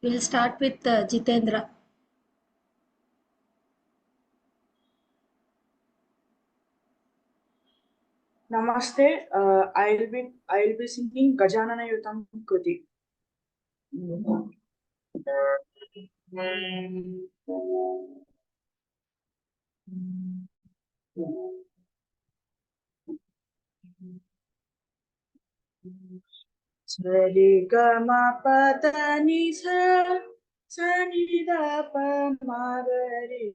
We'll start with Jitendra. Namaste. I'll be singing Gajanana Yutam Kruti. Sari Gama Padani Sa Sani Da Pa Magari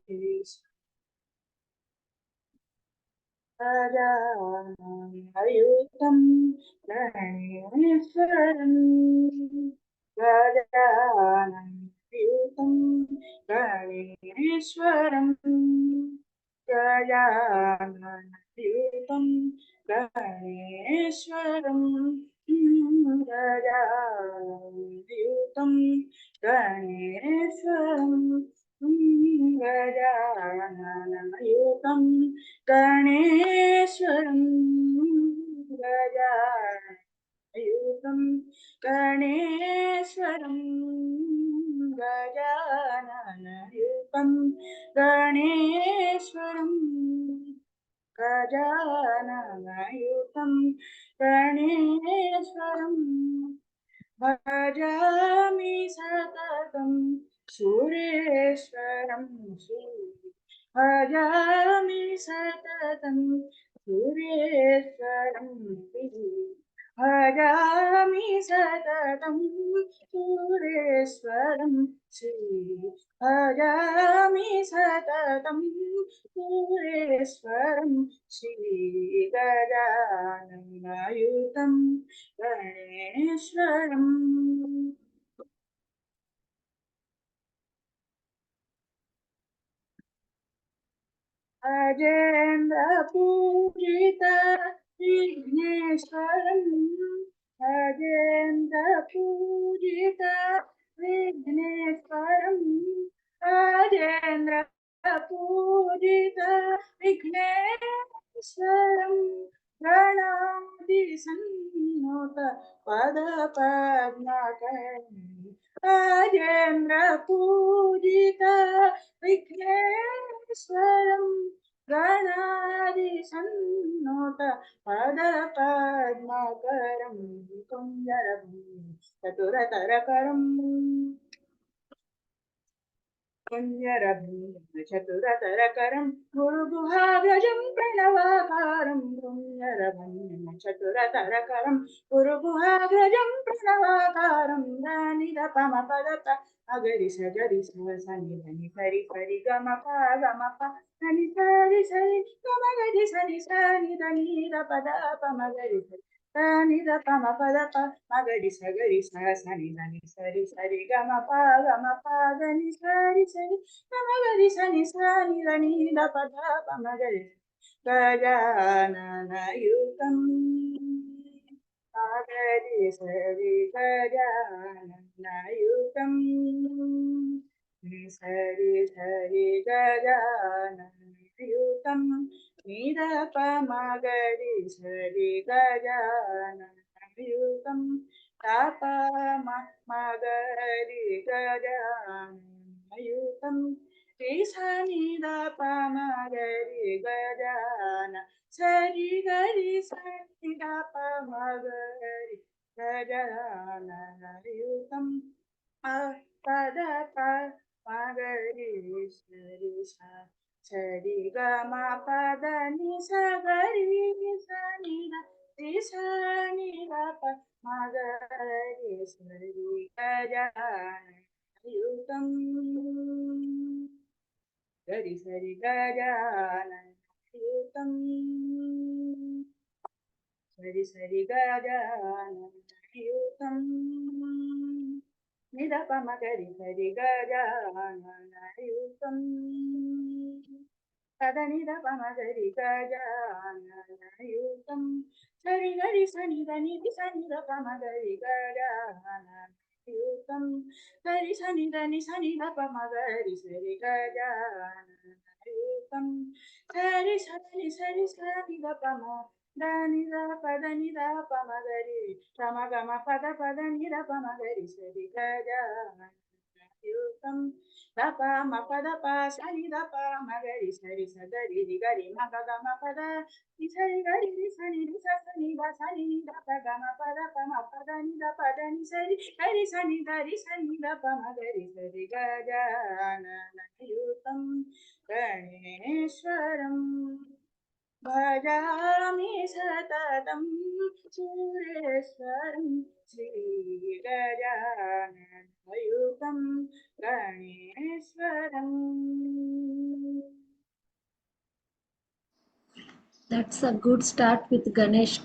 Ayutam Ganeswaram Gajanayutam Ganeswaram Gajanayutam Ganeswaram Gajanayutam Ganeswaram Gajanayutam Ganeshwaram Gajanayutam Ganeshwaram Gajanayutam Ganeshwaram Gajanayutam Ganeshwaram Bhajami Satatam Sureshwaram Bhajami Satatam Sureshwaram Bhajami Satatam Sureshwaram Bhajami Satatam Sureshwaram Shri Gajanayutam Ganeshwaram Ajendra Pujita Vigneshwaram Ajendra Pujita Vigneshwaram Ajendra Pujita Vigneshwaram Pranadi Sannota Pada Padmakaram Ajendra Pujita Vigneshwaram Ganadi Sannota Pada Padmakaram Kunjaram Chaturataram Chaturatararam Guruguhagrajam Pranavakaram Chaturatararam Guruguhagrajam Pranavakaram Danida Pamapadapa Agari Sagari Sani Dani Sari Sari Gamapa Gamapa Dani Sari Sari Gamagadi Sari Sani Dani Pada Pamagari Sani da pama pada pa magadi sagari sa sani dani sari sari gama pa dani sari sari gama gadi sani sani dani da pada pa magadi gajanana yukam magadi sari gajanana yukam sari sari gajanana yukam Nida pamagari sari gajana yutam tapa magari gajana yutam Isa nida pamagari gajana sari gari sari da pamagari gajana yutam pada pa magari sari sa Sari gama pada ni sa gari sa ni da ni sa ni da pa ma gari sari gajana yutam gari sari gajana yutam sari sari gajana yutam Nida pa ma gari sari gajana yutam Sadanida pamagari gajana yutam Sari gari sani dani sanida pamagari gajana yutam Sari sani dani sanida pamagari sari gajana yutam Sari sani sari sanida pama Dani da padani da pamagari Ramagama pada padani da pamagari sari gajana युतं दप मपदप सनि दप मगरि सरि सगरि गरि मग गम पद सरि गरि सनि सनि the सनि दप गम पद पम पद नि द पद नि सरि गरि सनि द प मगरि सरि गजानन युतं गणेश्वरम् भजामि सततं सुरेश्वरं श्रीगजाननयुतं गणेश्वरम्. That's a good start with Ganesh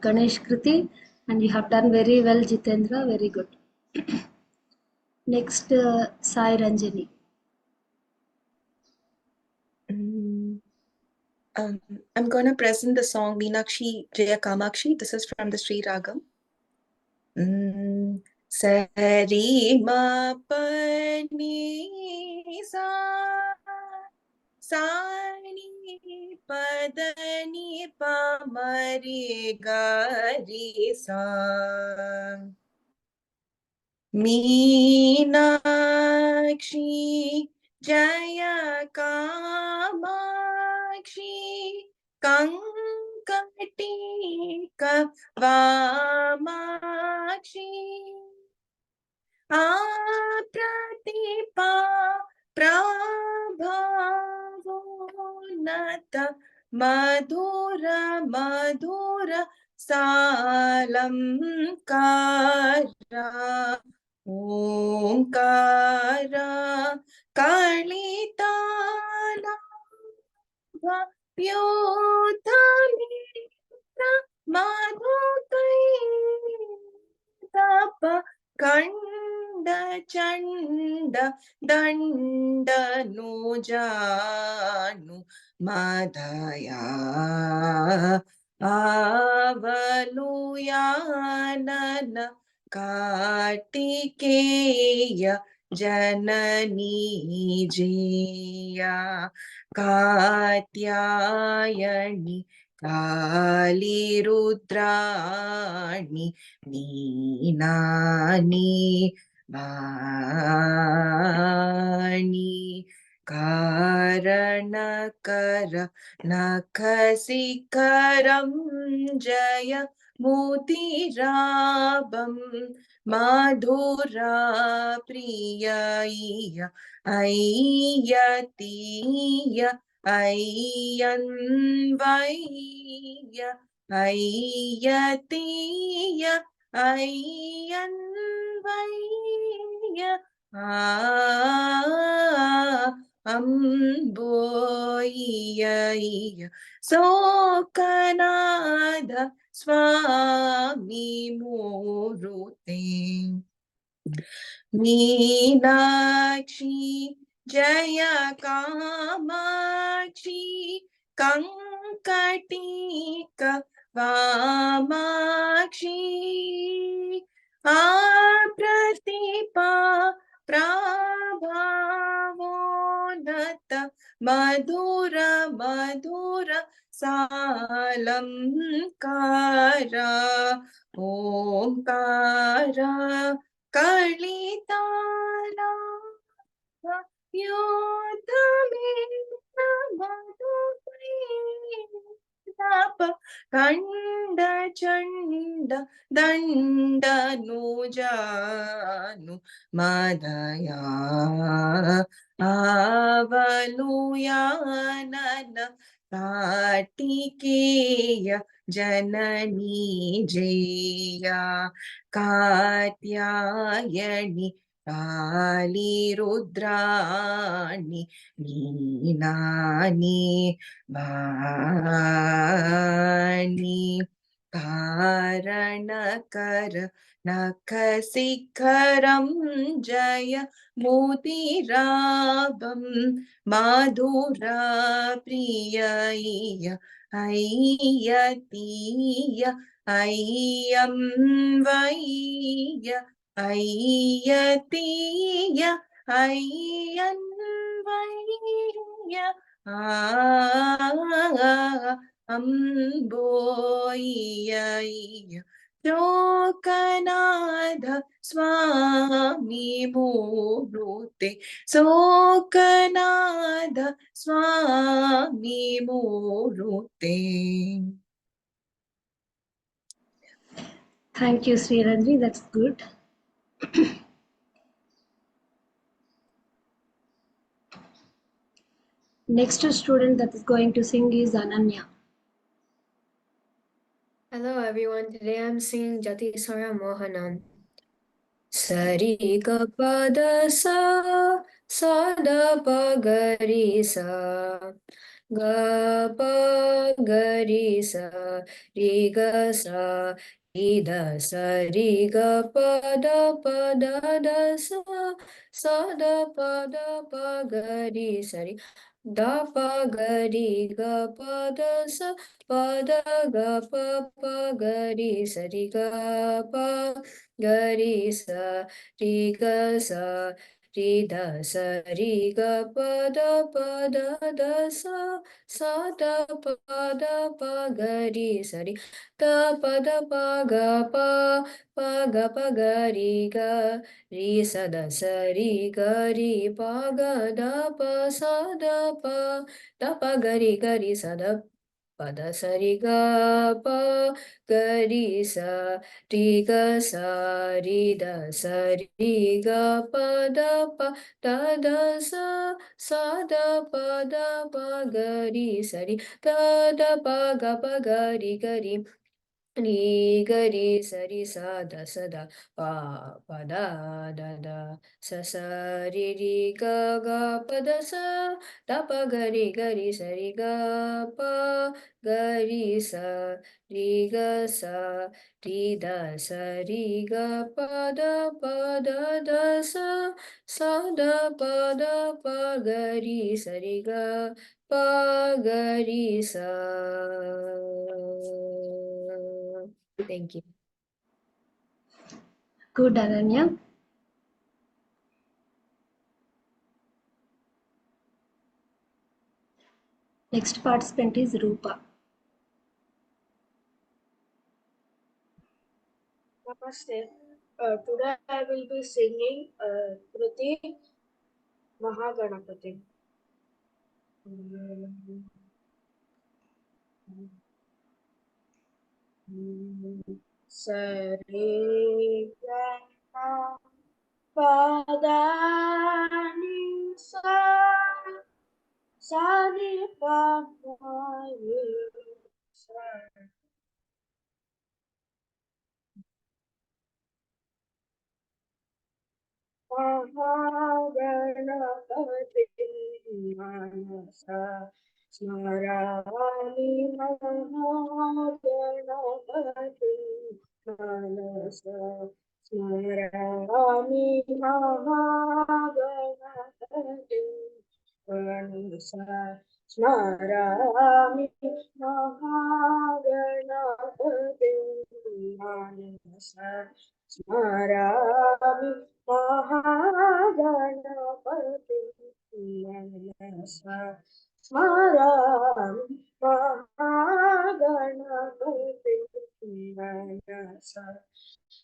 Kriti, and you have done very well, Jitendra. Very good. Next, Sai Ranjani. I'm going to present the song Meenakshi Jaya Kamakshi. This is from the Sri Ragam. Sari ma pa ni sa sa ni pa da ni pa ma re ga re sa Meenakshi Jaya Kamakshi Kankatika Vamakshi Apratipa Prabhavonata Madhura Madhura Salamkara Omkara Kalitala Vyothamitra Madhukaitapa Kanda Chanda Danda Nujanu Madhaya Avaluyanana Kartikeya Janani Jiya Katyayani Kali Rudrani Neenani Vani Karanakara Nakasikaram Jaya Mutirabam Madhura Priyaiya Ayyatiya Ayyanvaiya Ayyatiya Ayyanvaiya Amboyaiya Sokanada Swami Murute Meenakshi Jaya Kamakshi Kankatika Vamakshi Apratipa Prabhavonata Madhura Madhura Salamkara Omkara Kalitala Vyothamitra Madhukaitapa Kanda Chanda Danda Nujanu Madhaya Avaluyanana Kartikeya Janani Jaya Katyayani Kali Rudrani Neenani Vani Karanakara Nakasikaram Jaya Mutirabam Madhura Priyaiya Ayyatiya Ayyam Vaiya Ayyatiya Ayyanvaiya Amboyaiya Lokanatha Swami ಮೂರುತೆ ಸೋಕನಾದ Swami ಮೂರುತೆ. Thank you, Sriranji. That's good. Next student that is going to sing is Ananya. Hello everyone, today I'm singing Jati Sara Mohanam. Sari ga pa da sa, sa da pa ga ri sa, ga pa ga ri sa, ri ga sa, ri da sa, ri ga pa da sa da pa ga ri sa ri. Da pa ga ri ga pa da sa pa da ga pa ga ri sa ri ga pa ga ri sa ri ga sa ri da sa ri ga pa da sa da pa ga ri sa ri da pa ga ri ga ri sa da sa ri ga ri pa ga da pa sa da pa ga ri sa da pa da sa ri ga pa ga ri sa ri ga sa ri da sa ri ga pa da sa da pa ga ri sa ri da pa ga ri ri ga ri sa ri sa da pa da sa sa ri ga pa da sa da pa ga ri sa ri ga pa ga ri sa ri ga sa ri da sa ri ga pa da sa da pa ga ri sa ri ga pa ga ri sa. Thank you. Good, Ananya. Next participant is Rupa. Namaste. Today I will be singing Kriti Mahaganapati. Sare Gama Padani Sa Sani Pamaye Sa Mahaganapati Manasa Smarami Mahaganapati Manasa Smarami Mahaganapati Manasa Smarami Mahaganapati Manasa Smarami Mahaganapati Manasa Smarami Mahaganapati Manasa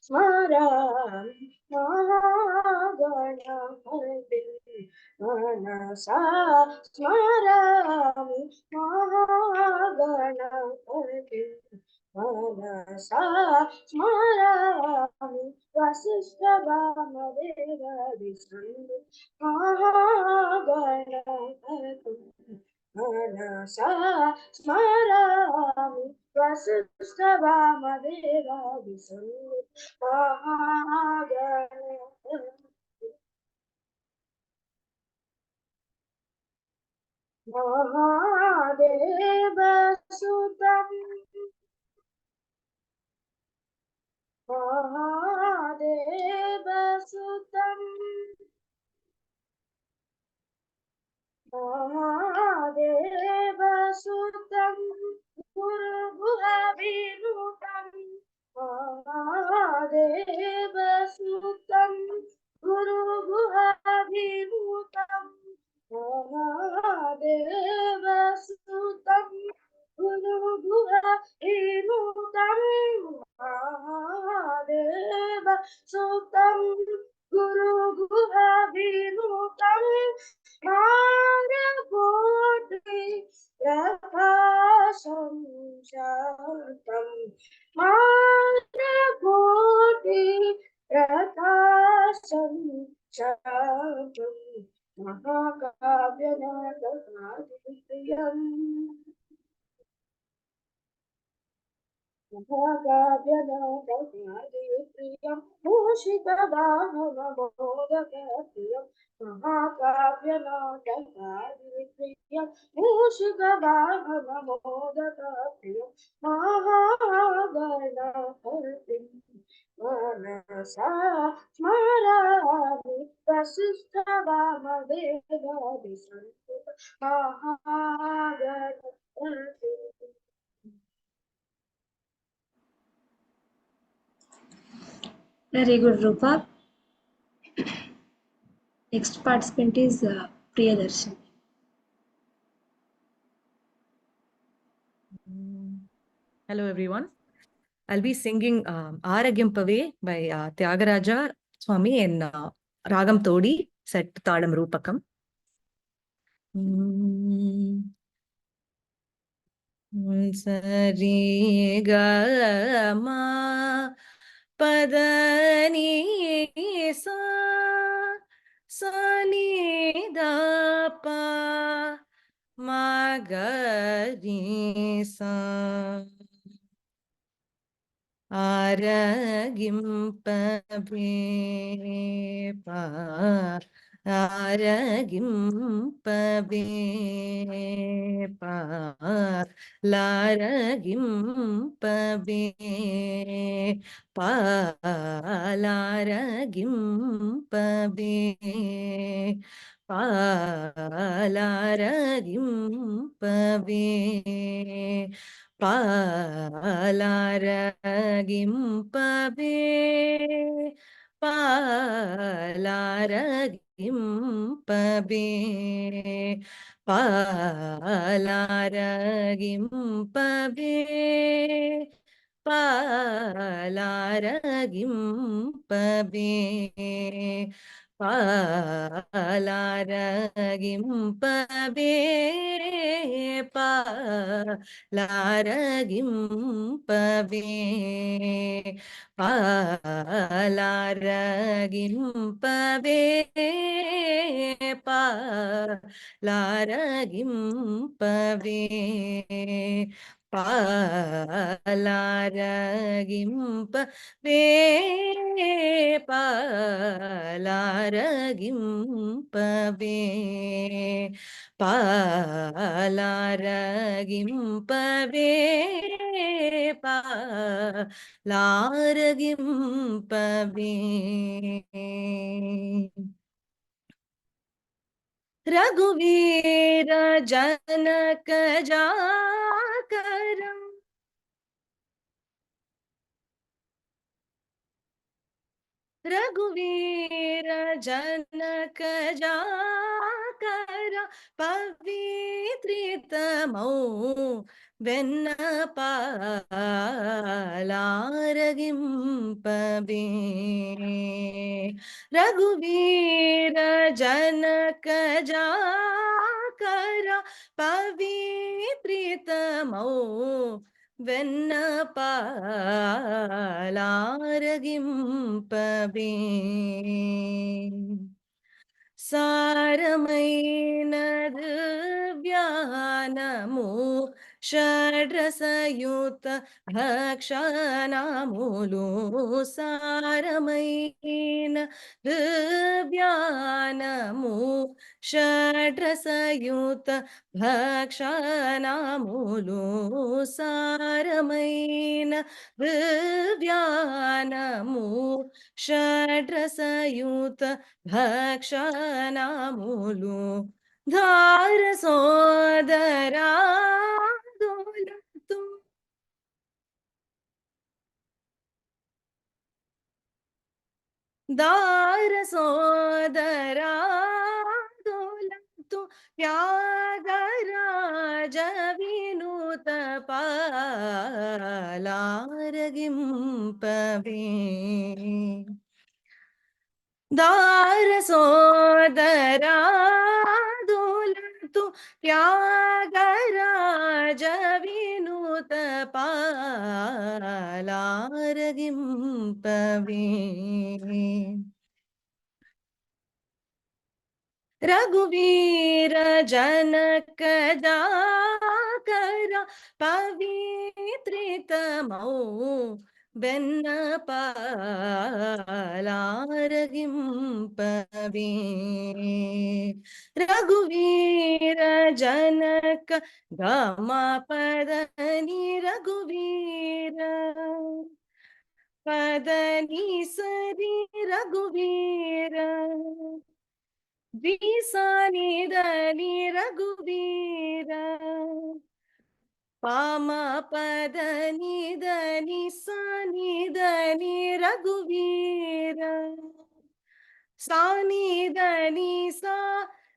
Smarami Mahaganapati Manasa Smarami Mahaganapati Manasa Smarami Vasishtha Vamadeva Vishnu Mahaganapati Manasa Smarami Vasishtha Vamadeva Vishnu Mahaganapati Mahadeva Sutam Mahadeva Sutam Mahadeva Sutam Guru Bhuvavinutam Mahadeva Sutam Guru Bhuvavinutam Mahadeva Sutam Guru Bhuvavinutam Mahadeva Sutam गुरुगुहाभिनुतं मानकोटि प्रकाशं शान्तं मानकोटि प्रकाशं शान्तं महाकाव्यनाथकादिप्रियम् महाकाव्यनाथकादिप्रियं मूषिकवाहनमोदकप्रियं महाकाव्यनाथकादिप्रियं मूषिकवाहनमोदकप्रियं महागणपतिं मनसा स्मरामि वसिष्ठवामदेवादिसंयुत महागणपतिम्. Very good, Rupa. Next participant is Priyadarshini. Hello, everyone. I'll be singing Aragimpave by Tyagaraja Swami in Ragam Todi, set to Tadam Rupakam. Sari ga ma padani sa ni da pa ma ga ri sa Aragimpave pa Aragimpave pa Laragimpave pa Laragimpave pa Laragimpave Palaragimpave, Palaragimpave, Palaragimpave, Palaragimpave, Palaragimpave, Palaragimpave, Palaragimpave, Palaragimpave, Palaragimpave, Palaragimpave, Palaragimpave, Palaragimpave. Raghuveera Janaka Jakaram Raghuveera Janaka Jakara Pavitritamo Vennapalargimpave Raghuveera Janaka Jakara Pavitritamo Vennapalargimpave Saramaina Divyanamu Shadrasayuta Bhakshanamulu Saramaina Divyanamu Shadrasayuta Bhakshanamulu Saramaina Divyanamu Shadrasayuta Bhakshanamulu Dhara Sodara Dolatu Dhara Sodara Dolatu Tyagaraja Vinuta Palaragimpave दार सोदरा दुलतु त्यागराज विनुत पालारगिंपवे रघुवीर जनक जाकर पवित्रितमौ ಬೆನ್ನ ಪಾಲಾರಗಿಂಪವೇ ರಘುವೀರ ಜನಕ ಗಮ ಪದನಿ ರಘುವೀರ ಪದನಿ ಸರಿ ರಘುವೀರ ದ್ವಿಸಾನಿ ಧನಿ ರಘುವೀರ ಪಾಮ ಪದ ನಿಧನಿ ಸಾನಿ ಧನಿ ರಘುವೀರ ಸಾನಿ ಧನಿ ಸಾ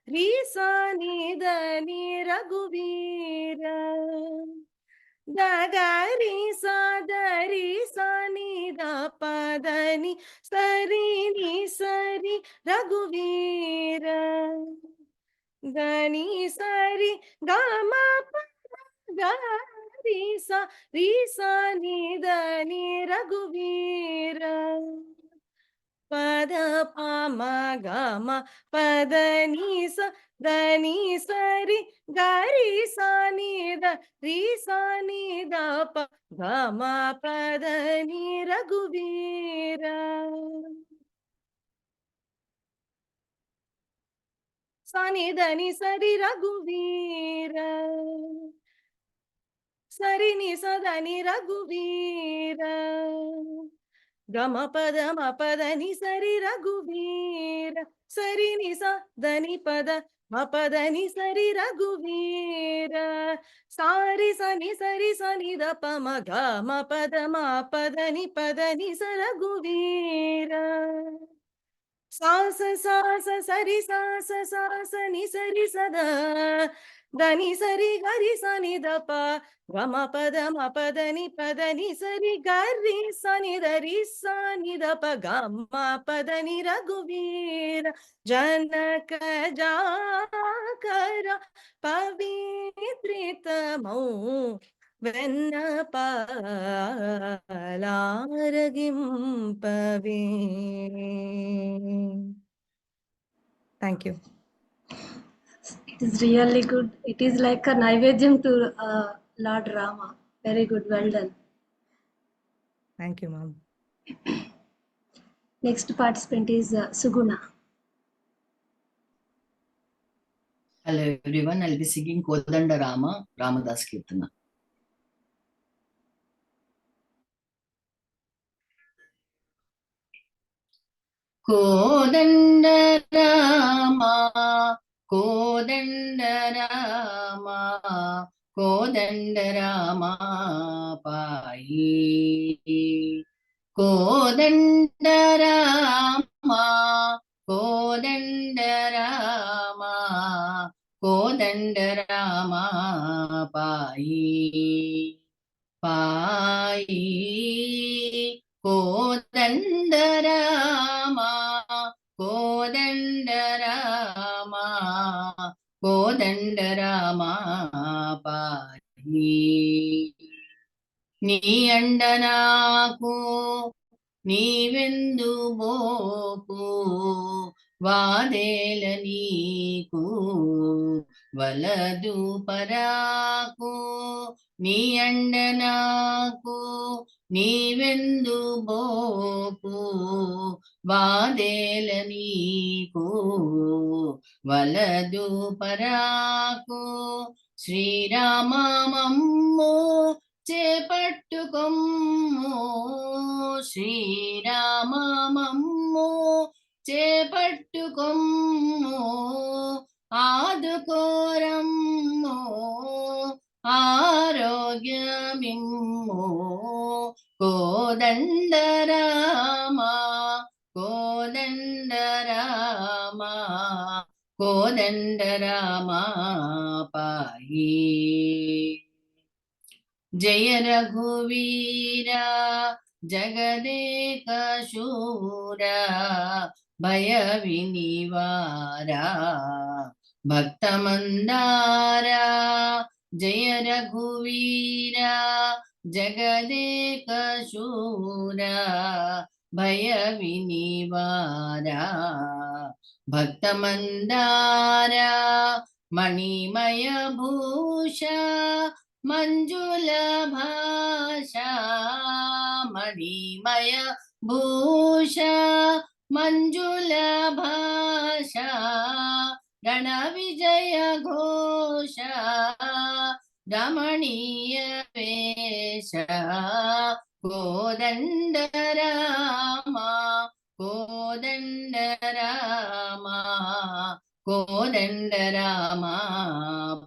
ರೀ ಸಾನಿ ಧನಿ ರಘುವೀರ ದಗರಿ ಸದರಿ ಸಾನಿ the ಪದನಿ ಸರಿ ನಿ ಸರಿ ರಘುವೀರ ಧನಿ ಸರಿ ಗಮ ರಿಸಾ ರಿಸಾ ನಿಧನಿ ರಘುವೀರ ಪದ ಪಾಮ ಗಮ ಪದ ನಿಸ ಧನಿ ಸರಿ ಗರಿ ಸಾ ನಿಧ ರಿ ಸಾ ನಿಧ ಪ ಗಮ ಪದ ನಿ ರಘುವೀರ ಸಾ ನಿಧನಿ ಸರಿ ರಘುವೀರ ಸರಿ ನಿ ಸದನಿ ರಘುವೀರ ಗಮ ಪದ ಮ ಪದ ನಿ ಸರಿ ರಘುವೀರ ಸರಿ ನಿ ಸ ಧನಿ ಪದ ಮ ಪದ ನಿ ಸರಿ ರಘುವೀರ ಸಾರಿ ಸ ನಿ ಸರಿ ಸ ನಿ ದ ಪ ಮ ಗ ಮ ಪದ ನಿ ಸ ರಘುವೀರ ಸಾಸ ಸಾಸ ಸರಿ ಸಾಸ ಸಾಸ ನಿ ಸರಿ ಸದ ಧನಿ ಸರಿ ಗರಿ ಸ ನಿ ದ ಪ ಗಮ ಪದ ಮ ಪದ ನಿ ಸರಿ ಗರಿ ಸ ನಿ ದ ರಿ ಸ ನಿ ದ ಪ ಗಮ ಪದ ನಿ ರಘುವೀರ ಜನಕ ಜಾಕರ ಪವಿತ್ರಿತಮೌ వెన్న పాలారగింపవే. Thank you. It is really good. It is like a naivedyam to Lord Rama. Very good. Well done. Thank you, ma'am. Next participant is Suguna. Hello everyone, I'll be singing Kodanda Rama, Ramadas Kirtana. Kodanda Rama, Kodanda Rama, Kodanda Rama Pai. Kodanda Rama, Kodanda Rama, Kodanda Rama Pai. Pai. Kodanda Rama, Kodanda Rama, Kodanda Rama Pai. నీ అండ నాకు నీవెందు బోకు వాదేల నీకు వలదు పరాకు నీ అండ నాకు నీవెందు బోకు వాదేల నీకు వలదు పరాకు శ్రీరామమమ్ము చేపట్టుకొమ్ము శ్రీరామమమ్ము చేపట్టుకొమ్ము ఆదుకోరమ్ము ఆరోగ్యమిమ్ము కోదండరామ కోదండరామ కోదండరామ పాహి జయ రఘువీర జగదేక శూర భయ వినివారా భక్తమందారా జయ రఘువీరా జగదేక శూరా భయ వినివారా భక్తమందారా మణిమయ భూష మంజుల భాష మణిమయ భూష మంజుల భాష గణ విజయ ఘోష రమణీయ వేష కోదండ రామ కోదండ రామ కోదండ రామ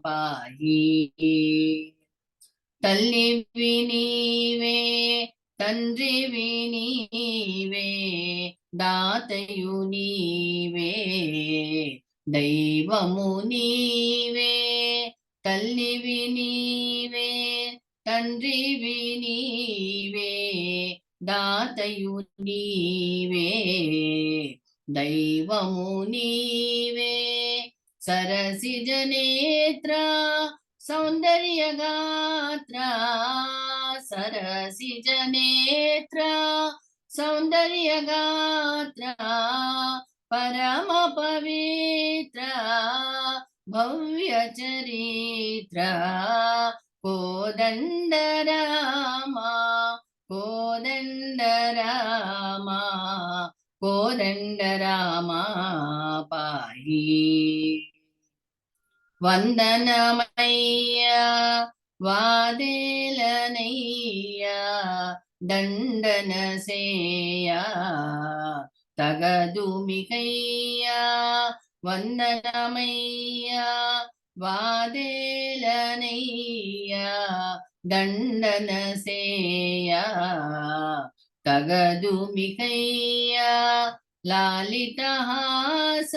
పాహి తల్లివి నీవే తండ్రివి నీవే దాతయు నీవే దైవము నీవే తల్లివి నీవే తండ్రివి నీవే దాతయు నీవే దైవము నీవే సరసిజ నేత్ర సౌందర్యగాత్ర సరసిజ నేత్ర సౌందర్యగాత్ర పరమ పవిత్ర భవ్య చరిత్ర కోదండ రామ కోదండ రామ కోదండ రామ పాహి వందనమయ్యా వాదేలనయ్యా దండన సేయా తగదు మికయ్యా వందనమయ్యా వాదేలనయ్యా దండన సేయా తగదు మికయ్యా లాలితహాస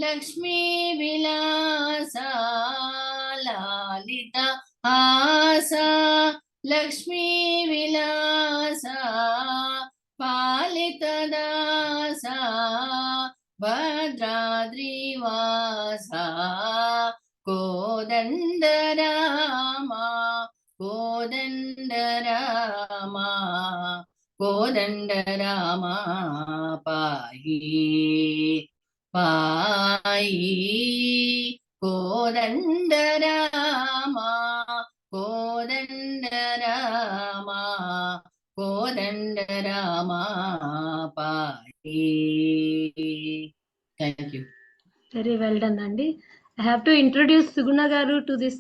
లక్ష్మీ విలాస లాలిత హాస లక్ష్మీ విలాస పాలిత దాస భద్రాద్రివాస కోదండ రామ కోదండ రామ కోదండ రామ పాహి పాయి కోదండ రామ కోదండ రామ కోదండ రామ పాయి. Thank you. Very well done, Andy. I have to introduce Suguna Garu to this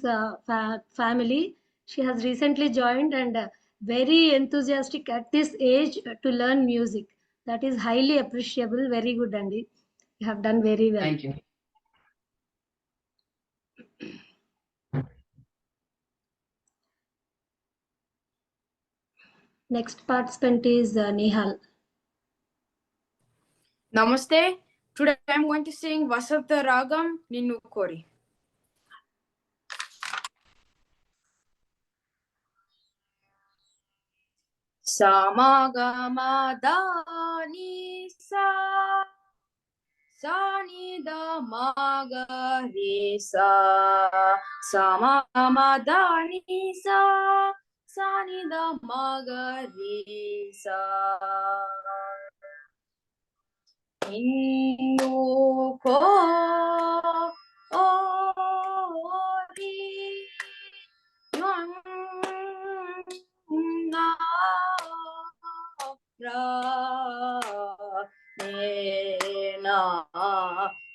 family. She has recently joined and very enthusiastic at this age to learn music. That is highly appreciable. Very good, Andy. You have done very well. Thank you. Next participant is Nihal. Namaste. Today I am going to sing Vasanta Ragam Ninnu Kori. Samagamādani sa Sanida Magari sa Samagamādani sa Sanida Magari sa Ninnu Kori Nena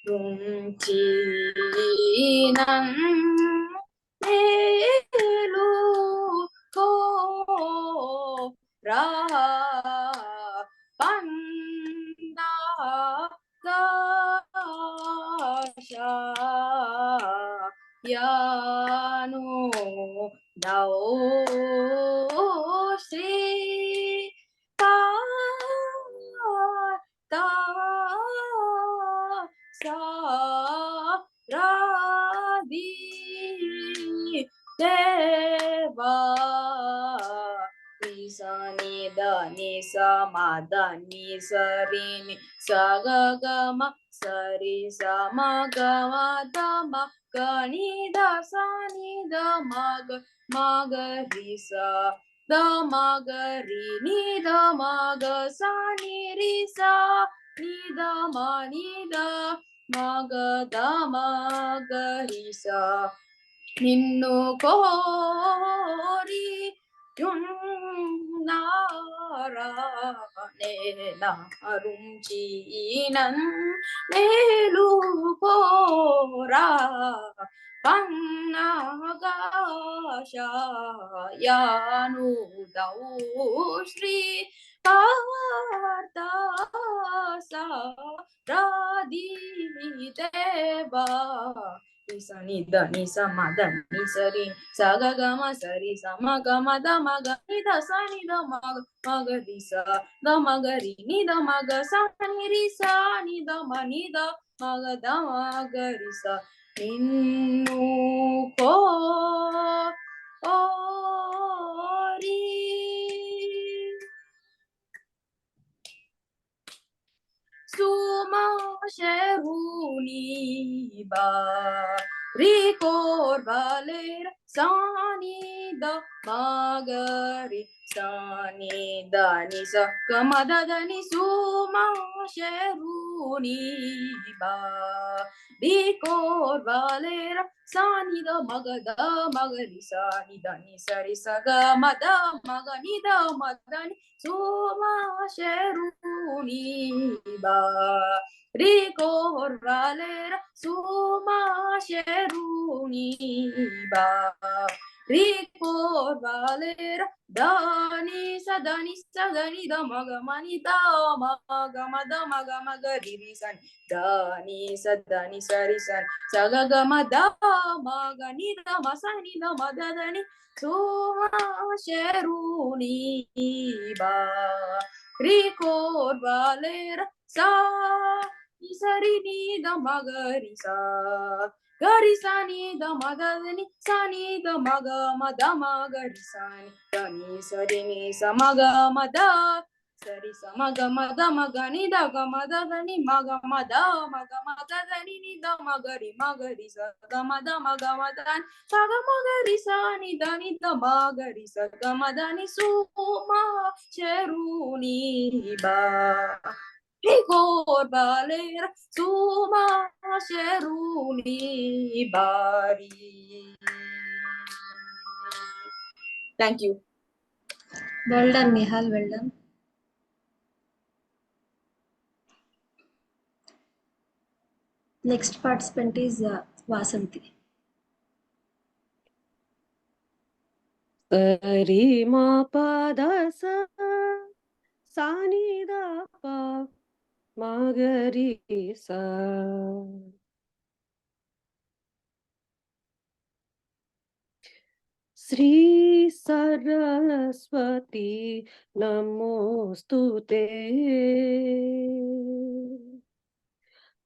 Rumchinan Nelu Ko Ra Panda Dasha Yanu Dao Sri Ta Sa Radhi Deva sa ni da ni sa ma da ni sa ri ni sa ga ga ma sa ri sa ma ga ma da ma ga ni da sa ni da ma ga ri sa da ma ga ri ni da ma ga sa ni ri sa ni da ma ga da ma ga ri sa ನಿನ್ನು ಕೋರಿ ರುಂಚೀನನ್ ಮೇಲು ಕೋರ ಪನ್ನಗಾಶಯಾನು ದೌ ಶ್ರೀ ಪಾರ್ಥ ರಾಧೀದೇವಾ sa ni da ni sa ma da ni sa ri sa ga ga ma sa ri sa ma ga ma da ni da sa ni da ma ga ri sa da ma ga ri ni da ma ga sa ni ri sa ni da ma ga da ma ga ri sa innu ko ori Suma Sheruni ba Ricor Valer Sani da Magari Sani da Nisa Kamada Dani Suma Sheruni ba Ricor Valer Sani da Magada Magari Sani da Nisa Risaga Mada Magani da Madani Suma Sheruni ba Ricor Valera Suma Sheruni ba Ricor Valera Dani sa Dani da Magamani da Magamagari san Dani sa Dani sarisan Sagagama da Magani da Masani da Madadani Suma Sheruni ba Ricor Valera sa Isari ni da magari sa Gari sani da magadani sani da maga madama gari sani dani sari ni samaga mada sari samaga madama gani da gamada dani maga mada maga magadani ni da magari sa gamada maga madan saga magari sani dani da magari sa gamadani suma cheruni ba Ricor Valera Suma Sheruni Bari. Thank you. Well done, Nihal. Well done. Next participant is Vasanti. Sari ma pa da sa ni da pa ma ga ri sa Sri Saraswati Namostute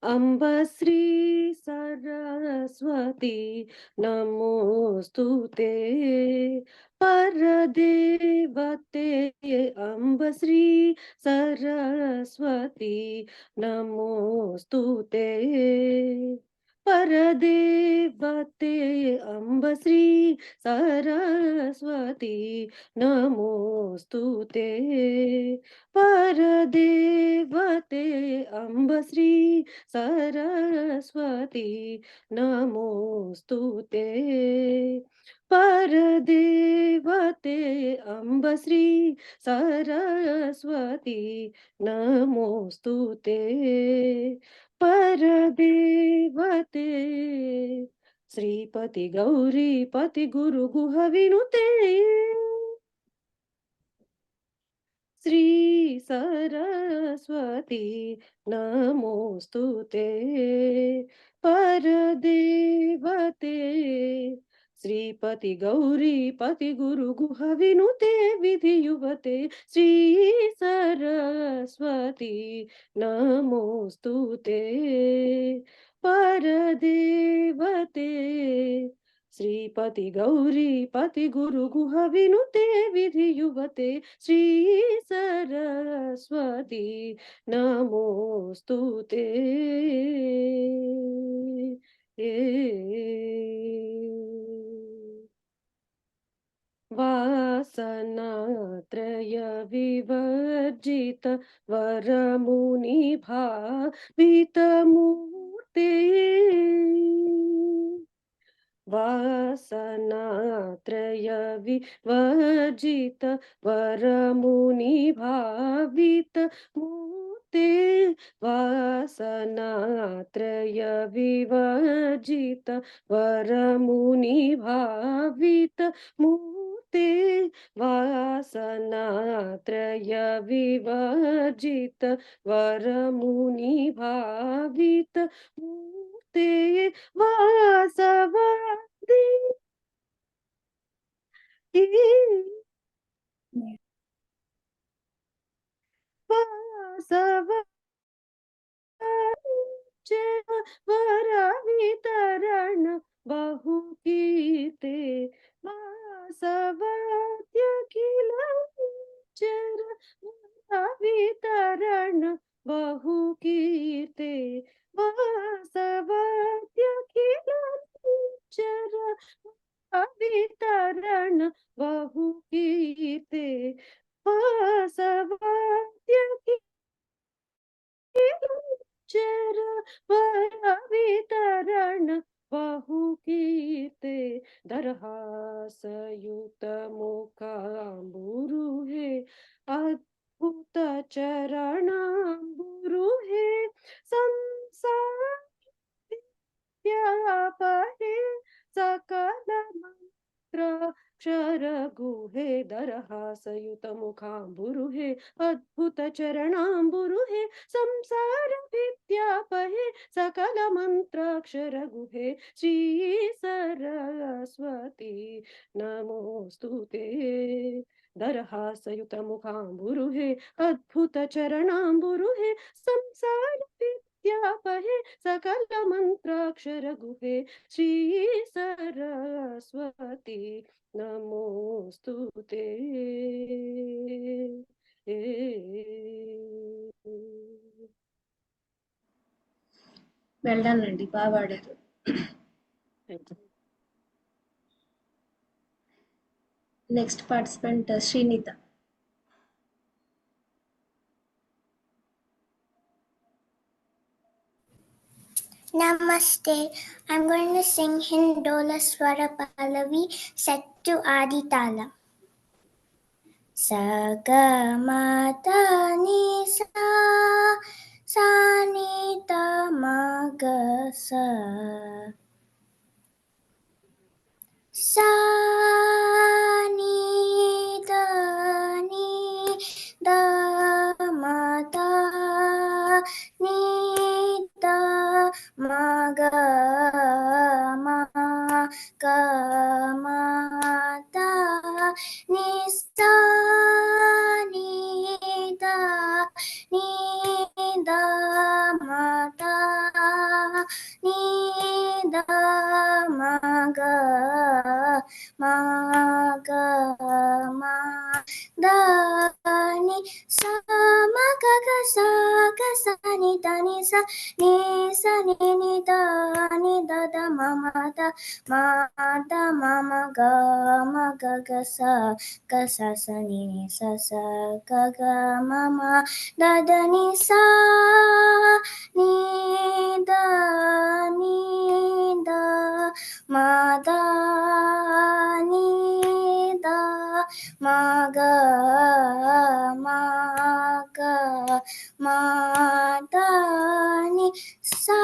Amba Sri Saraswati Namostute Paradevate Amba Sri Saraswati Namostute Paradevate Amba Sri Saraswati Namostute Paradevate Amba Sri Saraswati Namostute Paradevate Amba Sri Saraswati Namostute Paradevate Sripati Gauri Pati Guru Guha Vinute Sri Saraswati Namostute Paradevate Sripati Gauri Pati Guru Guha Vinute Vidhiyuvate Sri Saraswati Namostute Paradevate ಶ್ರೀಪತಿ ಗೌರೀಪತಿ ಗುರು ಗುಹ ವಿನುತೆ ವಿಧಿಯುವತೆ ಶ್ರೀ ಸರಸ್ವತಿ ನಮೋಸ್ತುತೆ. ವಾಸನಾತ್ರಯ ವಿವರ್ಜಿತ ವರಮುನಿ ಭಾವಿತ ಮೂರ್ತೆ. ವಾಸನಾತ್ರಯ ವಿವರ್ಜಿತ ವರಮುನಿ ಭಾವಿತ ಮೂರ್ತೆ. ವಾಸನಾತ್ರಯ ವಿವರ್ಜಿತ ವರಮುನಿ ಭಾವಿತ ಮೂರ್ತೆ. ವಾಸನಾತ್ರಯ ವಿವರ್ಜಿತ ವರಮುನಿ ಭಾವಿತ ಮೂರ್ತೆ. ವಾಸವಾದಿ ವಾಸವ ವರ ವಿತರಣ ಬಹುಕೀರ್ತೆ. ವಾಸವಾದ್ಯ ಕಿಲ ಚರ ವರ ವಿತರಣ ಬಹುಕೀರ್ತೆ. ವಾಸವಾದ್ಯ ಕಿಲ ಚರ ವಿತರಣ ಬಹುಕೀರ್ತೆ. ವಾಸವಾದ್ಯ ಚರ ವರ ವಿತರಣ ಬಹುಕೀರ್ತೆ. ದರಹಾಸಯುತ ಮುಖಾಂಬುರು ಹೇ ಅದ್ಭುತ ಚರಣಾಂಬುರು ಹೇ. ಸಂಸಾರ ವ್ಯಾಪಹೇ ಸಕಲ ಮಂತ್ರ ಕ್ಷರ ಗುಹೆ. ದರಹಾಸಯುತ ಮುಖಾಂಬುರು ಹೇ ಅದ್ಭುತ ಚರಣಾಂಬುರು ಹೇ. ಸಂಸಾರ ವಿದ್ಯಾಪಹೇ ಸಕಲ ಮಂತ್ರಾಕ್ಷರ ಗುಹೆ. ಶ್ರೀ ಸರಸ್ವತಿ ನಮೋಸ್ತುತೆ. ದರಹಾಸಯುತ ಮುಖಾಂಬುರು ಹೇ ಅದ್ಭುತ ಚರಣಾಂಬುರು ಹೇ. ಸಂಸಾರ ವಿದ್ಯಾಪಹೇ ಸಕಲ ಮಂತ್ರಾಕ್ಷರ ಗುಹೆ. ಶ್ರೀ ಸರಸ್ವತಿ ನಮೋಸ್ತುತೆ. వెల్ డన్ అండి, బాగా పాడారు. Next participant Srinitha. Namaste. I'm going to sing Hindola Swara Pallavi set to Adi Tala. Sa ga ma ta ni sa, sa ni ta ma ga sa. Sa ni da ma da ni da ma ga ma da ni sa ni da ma da ni da ma ga ma da ni sa ma ga sa ni da ni sa ni da ma da ma ga sa ni sa ga ma da ni sa ni da ma da ni da ma ga ma da ni sa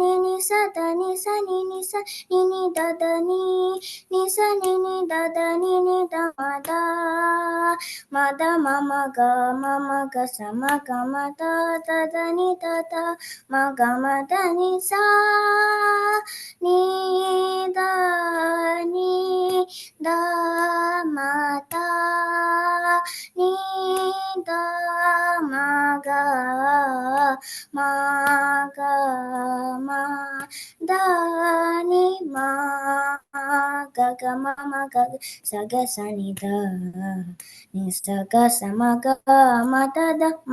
ni sa da ni sa ni sa ni da ni sa ni da ni da ma da ma ga sa ma da ni da ma da ni sa ni da ma da ni da ma ga ma ದಾನಿ ಮಾ ಗಗ ಮಮ ಗಗ ಸಗ ಸನಿ the ನಿ ಸಗ ಸಮ ಗ ಮದ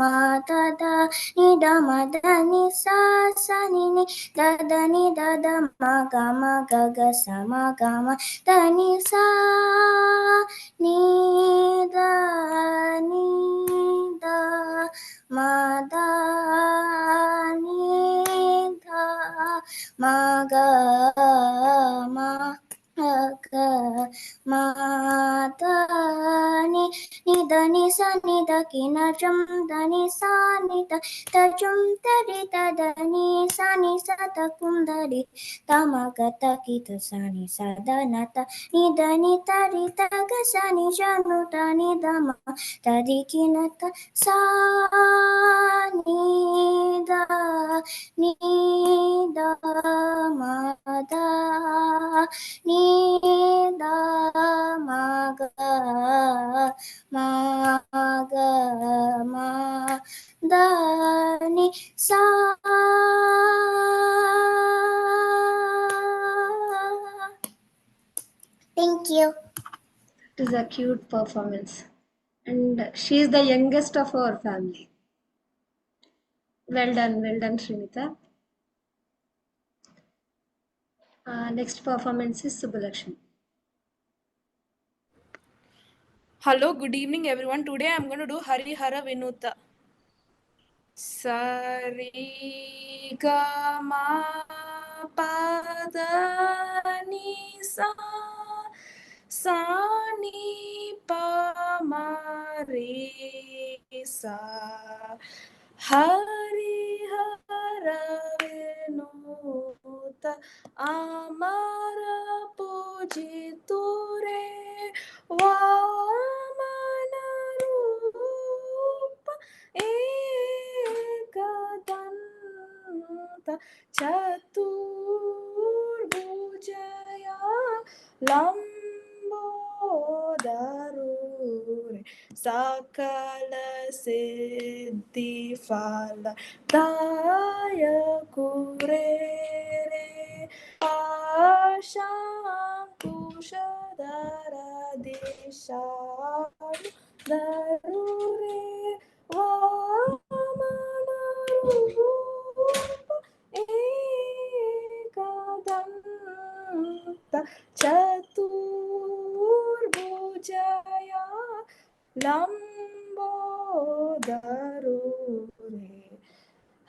ಮದ ನಿ the ಮದ ನಿ ಸಾ ಸನಿ ನಿ ದದ ನಿ ದದ ಮ ಗ ಮ ಗಗ ಸಮ ಗ ಮ ದ ನಿ ಸಾ ನಿ ದ ನಿ ದ ಮ ದ ನಿ ಧ ಮ ಗ ಮ ಗ ಮ ದ ನಿ ನಿ ದ ನಿ ಸ ನಿ ದ ki ನ ಚಂ ದ ನಿ ಸಾ ನಿ ದ ತ ಚುಂ ತ ರಿ ತ ದ ನಿ ಸಾ ನಿ ಸ ತ ಕುಂ ದ ರಿ ತ ಮ ಗ ತ ki ತ ಸ ನಿ ಸ ದ ನ ತ ನಿ ದ ನಿ ತ ರಿ ತ ಗ ಸ ni ಶ ನು ತ ನಿ ದ ಮ ತ ರಿ ki ನ ತ ಸಾ ನಿ ದ ನಿ ದ ಮ ದ ನಿ ದ ಮ ಗ ಮ ಗ ಮ ದ ನಿ ಸಾ Thank you. It is a cute performance. And she is the youngest of our family. Well done, Srinita. Next performance is Subbalakshmi. Hello, good evening everyone. Today I'm going to do Harihara Vinuta. Sari ga ma pa da ni sa sa ni pa ma re sa Harihara Vinuta amara pujiture Vamana Rupa Ekadanta Chaturbhujaya Lambodharure Sakala Siddhi Phala Dayakure Ashankushadara Dishanu Darure Vamana Rupa Ekadanta Chaturbhujaya Lambodharure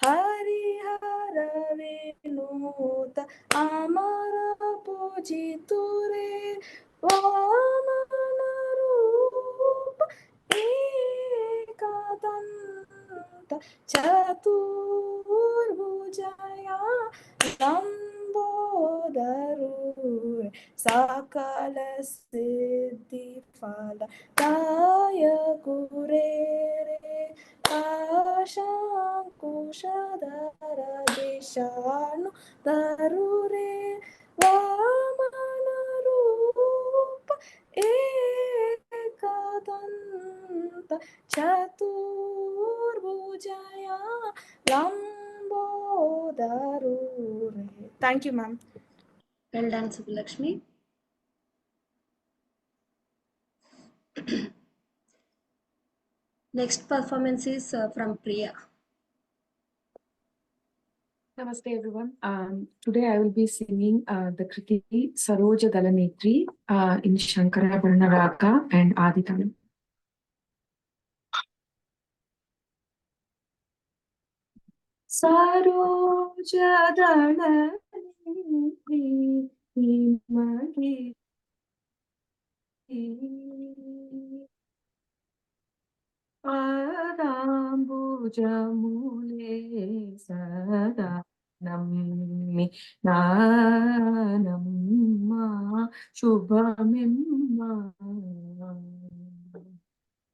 Harihara Vinuta Amara Pujiture Vamana Rupa Ekadanta Chaturbhujaya Lambodharure Sakala Siddhi Phala Dayakure Ashankushadara Dishanu Darure Vamana Rupa Ekadanta Chaturbhujaya Lambodharure. Thank you, ma'am. Well done, Subbalakshmi. Next performance is from Priya. Namaste everyone. Today I will be singing the Kriti Saroja Dalanetri in Shankarabharana Raga and Aditalam. Saroja Dalanetri Himagi Adambujamule Sada Nammi Nanamma Shubhamimma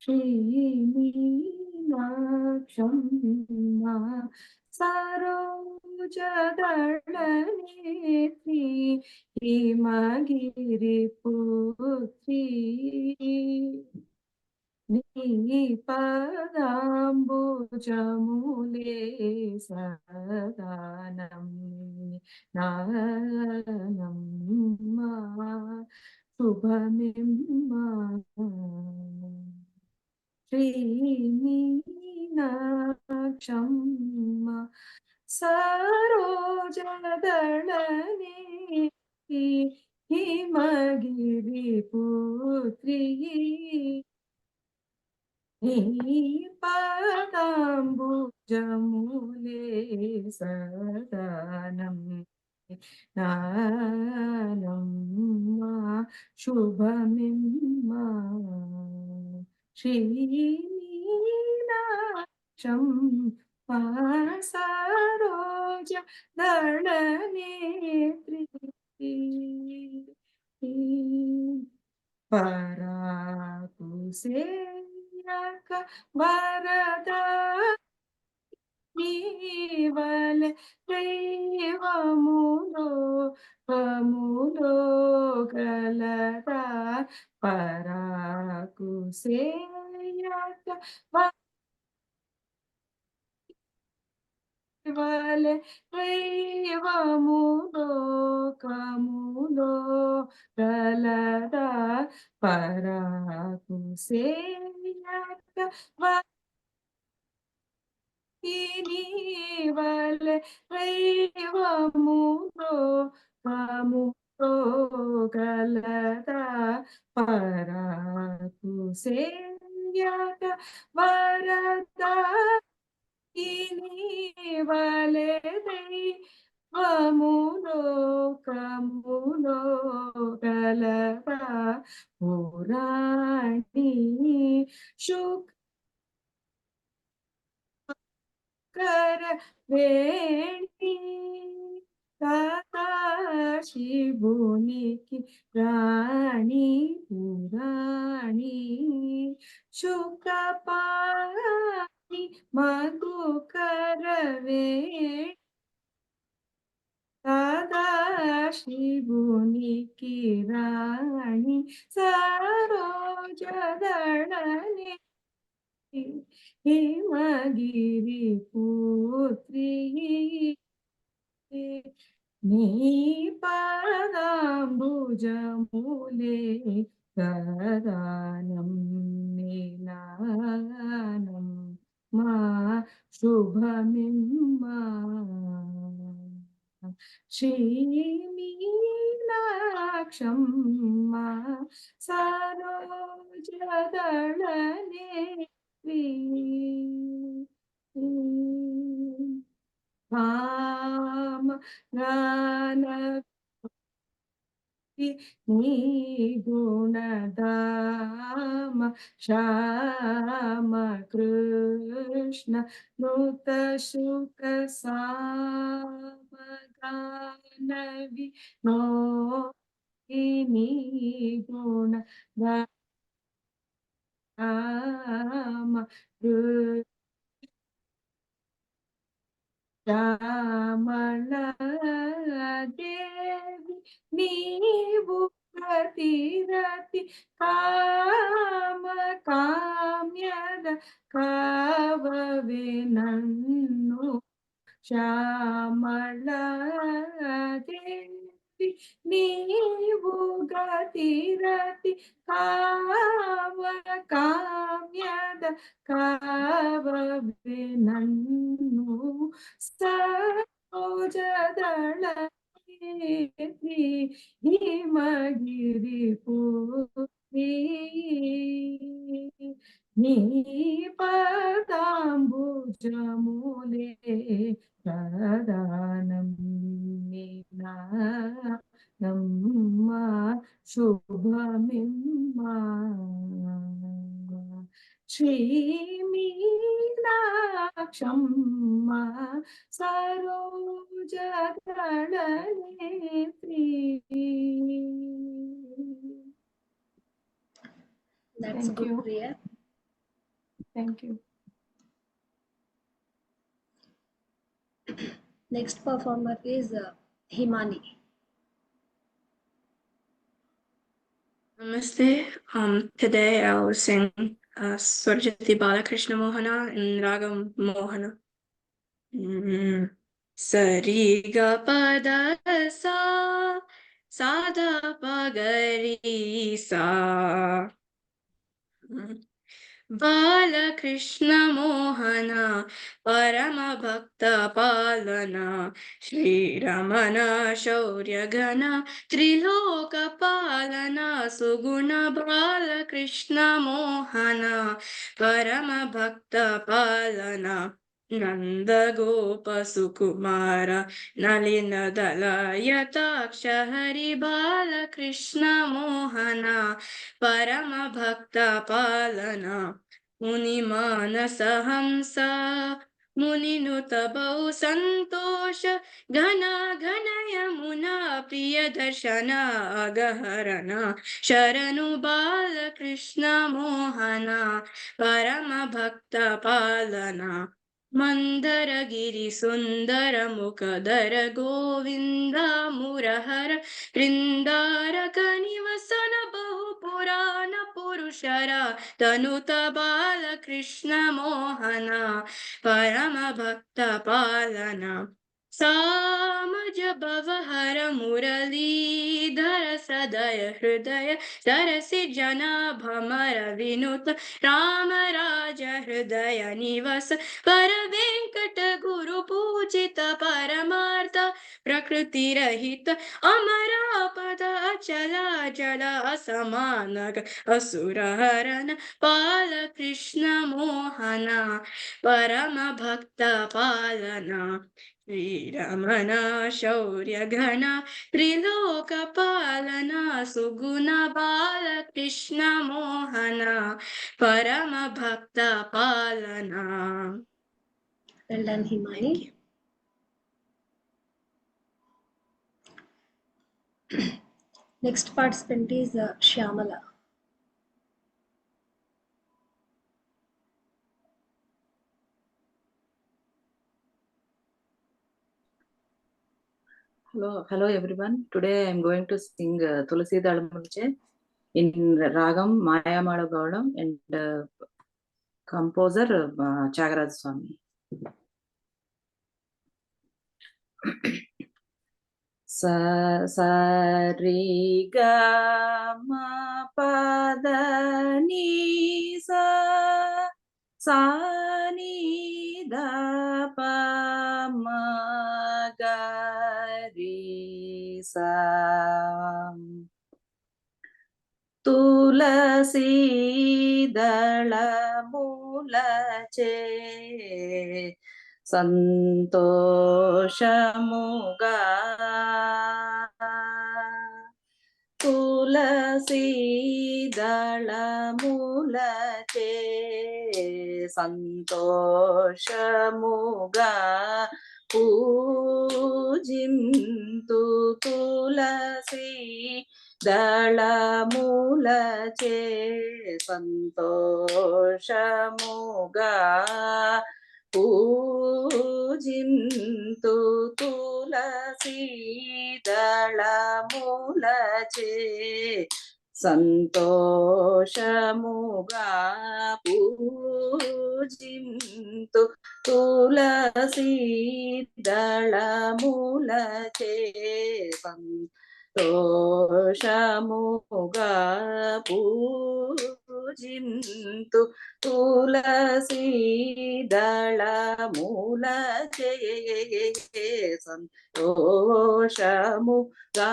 Srimeenakshamma Sarojadalanetri Himagiri Putri నీ పదాంబుజములే సదానం నానమ్మ శుభమిమ్మ శ్రీమీనాక్షమ్మ సరోజదళనే హిమగిరి పుత్రి నీ పదాంబుజములే సదానం నానమ్మ శుభమిమ్మ శ్రీమీనాక్షం సరోజ దళనేత్రి పరాకుసేయక వరద నీవలె దైవములో పములో గలరా పరాకుసేయక వలె దైవములో కములో గలరా పరాకుసేయక నీవలె దైవములో కములో గలరా పరాకుసేయక వరద నీవలె దైవములో కములో గలరా పురాణి శుక్ర వేణి శివునికి రాణి పురాణి శుకపాణి మధుకర వేణి శివునికి రాణి సరోజదళనే హిమగిరి పుత్రి నీ పదాంబుజములే సదానం నీనానం మా శుభమిమ్మ శ్రీమీనాక్షమ్మ సరోజదళనేత్రి కామ గాన నీ గుణధామ శ్యామ కృష్ణ నృత శుక సామగానవి నో నీ గుణ ధామ రామణ దేవి నీవు ప్రతిరతి కామ కామ్యద కావవే నన్ను శ్యామళ దేవి నీవు గతిరతి కామ కామ్యద కావవే నన్ను సరోజదళనేత్రి హిమగిరి పుత్రి నీ పదాంబుజములే సదానం నీనానమ్మ శుభమిమ్మ శ్రీమీనాక్షమ్మ సరోజదళనేత్రి. That's Thank good, you. Priya. Thank you. Next performer is Himani. Namaste. Today I will sing Swarajati Balakrishna Mohana in Ragam Mohana. Sari ga pada sa sada pagari sa. Balakrishna Mohana Parama Bhakta Palana Shri Ramana Shaurya Gana Triloka Palana Suguna Balakrishna Mohana Parama Bhakta Palana Nanda Gopa Sukumara Nalina Dala Yataksha Hari Balakrishna Mohana Parama Bhakta Palana Muni Manasa Hamsa Muni Nutabau Santosha Ghana Ghana Yamuna Priya Darshana Agaharana Sharanu Bala Krishna Mohana Parama Bhakta Palana Mandaragiri Sundara Mukadara Govinda Murahara Vrindaraka Nivasana Bahu Purana Purushara Tanuta Bala Krishna Mohana Parama Bhakta Palana Samaja Bhavahara Murali Dhara Sadaya Hridaya Sarasi Jana Bhamara Vinuta Rama Raja Hridaya Nivasa Paravenkata Guru Pujita Paramartha Prakriti Rahita Amarapada Achala Jala Asamanaga Asura Harana Bala Krishna Mohana Parama Bhakta Palana Sri Ramana Shaurya Ghana Triloka Palana Suguna Bala Krishna Mohana Parama Bhakta Palana. Well done, Himani. Next participant is Shyamala. Hello everyone. Today I am going to sing Tulasi Dalamulche in Ragam Maya Madagaulam and composer Chagaraj Swami. Sa re ga ma pa da ni sa ni da pa ma ga re sa. Tulasi dala mulache santoshamuga. Tulasi dala mulache santoshamuga. Pujintu tulasi dala mulache santoshamuga. Pujintu tulasi dala mulache santoshamuga. Pujintu tulasi dala mulache santoshamuga. Pujintu tulasi dala mulache santoshamuga.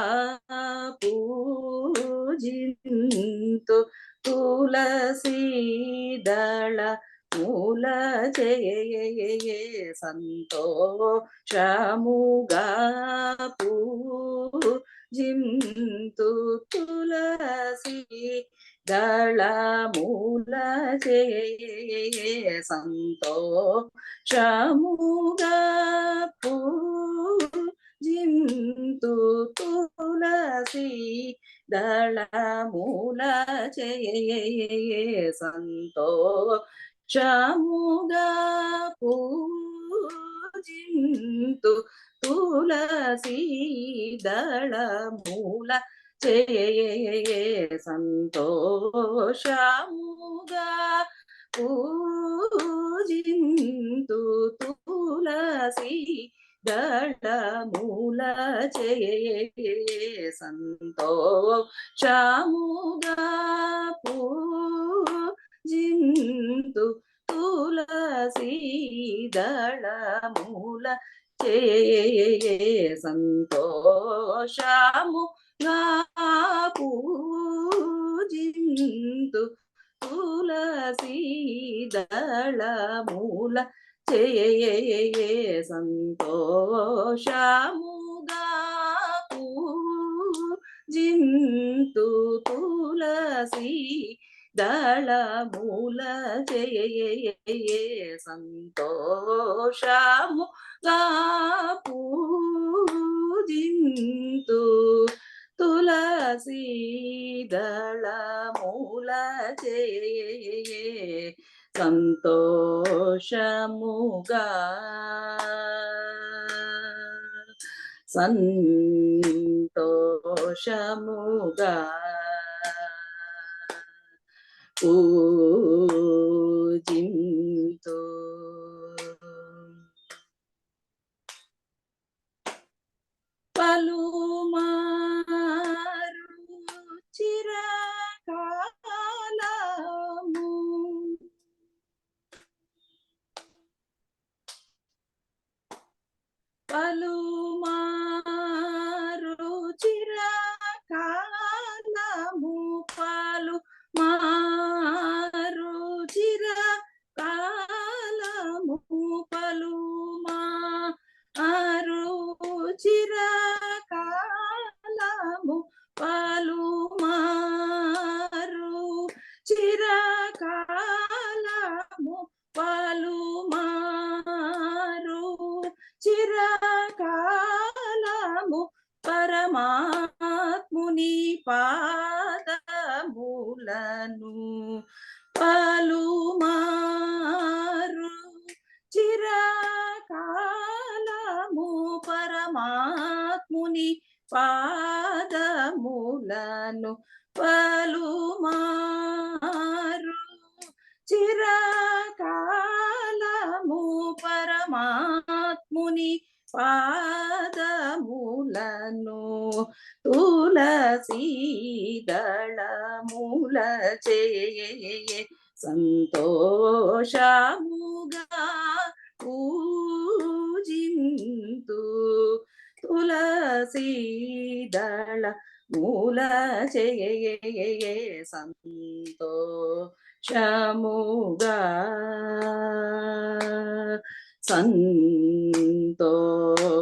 Pujintu tulasi dala mulache santoshamuga. Pujintu tulasi dala mulache santoshamuga. Pujintu tulasi dala mulache santoshamuga. Pujintu tulasi dala mulache సంతోషముగా పూజింతు తులసి దళమూల సంతోషముగా పూజింతు తులసి దళమూల సంతోషముగా పూజింతు తులసి దళమూల సంతోషముగా పూజింతు తులసి దళమూల సంతోషముగా పూజింతు తులసి దళమూల సంతోషముగా సంతోషముగా పూజింతు పలుమారు చిరకాలము పలుమారు చిరకాలము పలుమారు చిరకాలము పలుమారు చిరకాలము పలుమారు చిరకాలము పలుమారు చిరకాలము పరమాత్ముని పాదములను పలుమారు చిరకాలము పరమాత్ముని పాదములను పలుమారు చిరకాలము పరమాత్ముని పాదములను తులసి దళమూల సంతోషముగా పూజింతు తులసి దళమూల సంతోషముగా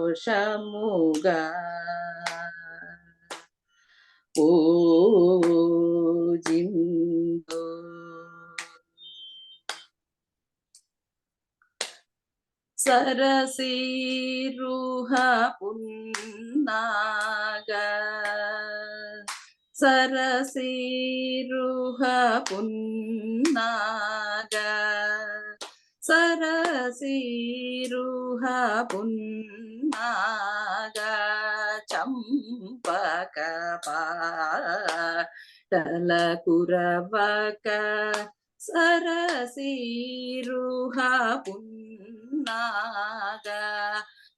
సంతోషముగా పూజింతు సరసిరుహ పున్నాగ సరసిరుహ పున్నాగ సరసిరుహ పున్నాగ చంపక పాటల కురవక సరసిరుహ పున్నాగ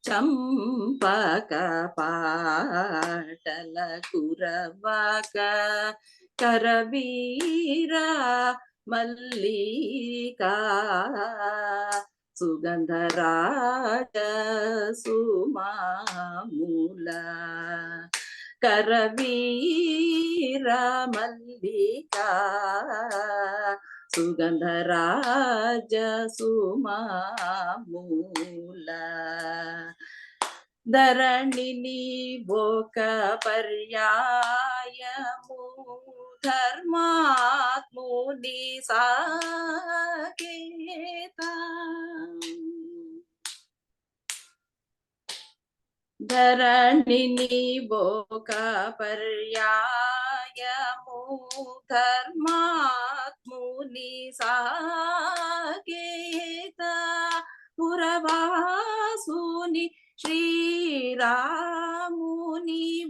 చంపక పాటల కురవక కరవీర మల్లికా సుగంధరాజ సుమామూల కరవీర మల్లికా సుగంధరాజ సుమామూల ధరణిని ఒక పర్యాయము ధర్మాత్ముని సాకేత ధరణిని ఒక పర్యాయము ధర్మాత్ముని సాకేత పురవాసుని శ్రీరాముని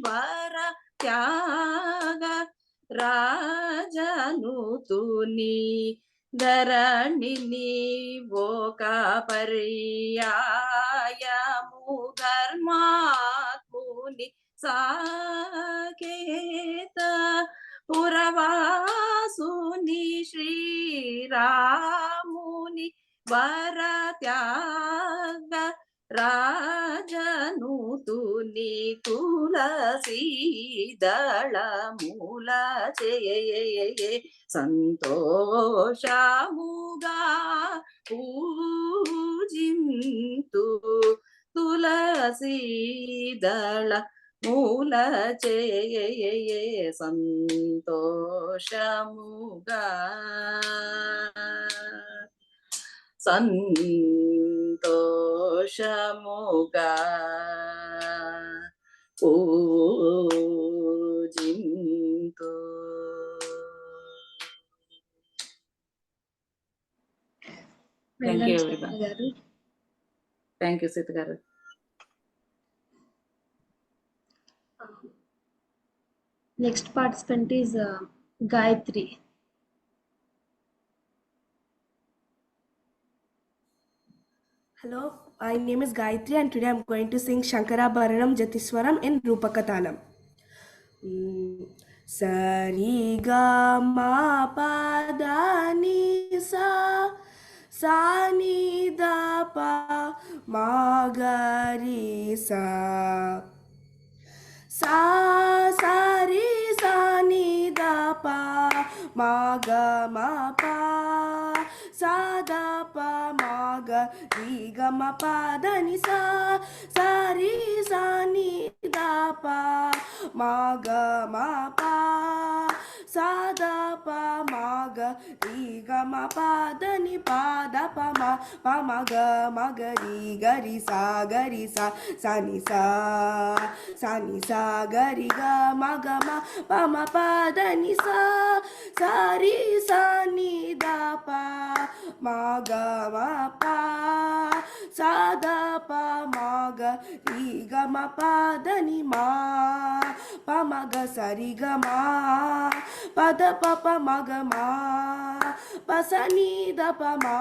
వర త్యాగేత రాజనుతుని ధరణిని ఒక పర్యాయము ధర్మాత్ముని సాకేత పురవాసుని శ్రీరాముని వరత్యాగ రాజనుతుని తులసీదళమూల చే సంతోషముగా పూజింతు తులసీదళ మూల చే సంతోషముగా సంతోషముగా పూజింతు. Thank you everyone. Thank you Sita garu. Next participant is Gayatri. Hello, my name is Gayatri and today I'm going to sing Shankarabharanam Jatiswaram in Rupakatalam. Sari ga ma pa da ni sa sa ni da pa ma ga ri sa sa sa ri sa ni da pa ma ga ma pa sa da pa ma ga ri ga ma pa da ni sa sa ri sa ni da pa ma ga ma pa sa da pa ma ga ri ga ma pa da ni pa da pa ma ga ri ga ri sa sa ni sa ga ri ga ma pa da ni sa sa ri sa ni da pa ma ga ma pa sa da pa ma ga ri ga ma pa da ni ma pa ma ga sa ri ga ma pa da pa ma ga ma pa sa ni da pa ma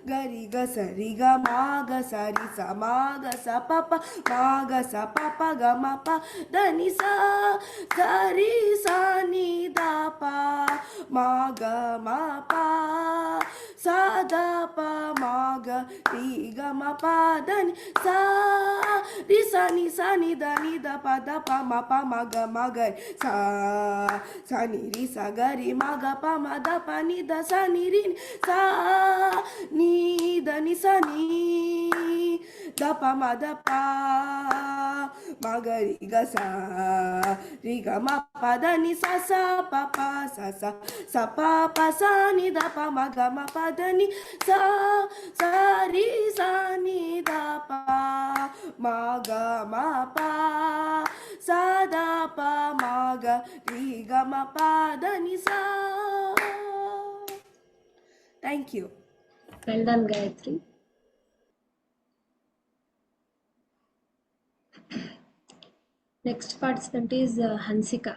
ga ri ga sa ri ga ma ga sa ri sa ma ga sa pa ma ga sa pa ga ma pa da ni sa sa ri sa ni da pa ma ga ma pa sa da pa ma ga ri ga ma pa da ni sa ri sa ni da pa ma ga sa ni ri sa ga ri ma ga pa ma da pa ni da sa ni ri sa ni da ni sa ni da pa ma da pa ma ga ri ga sa ri ga ma pa da ni sa pa sa pa sa ni da pa ma ga ma pa da ni sa ri sa ni da pa ma ga ma pa sa da pa ma ga ri ga ma pa da ni sa. Thank you. Well done, Gayatri. Next participant is Hansika.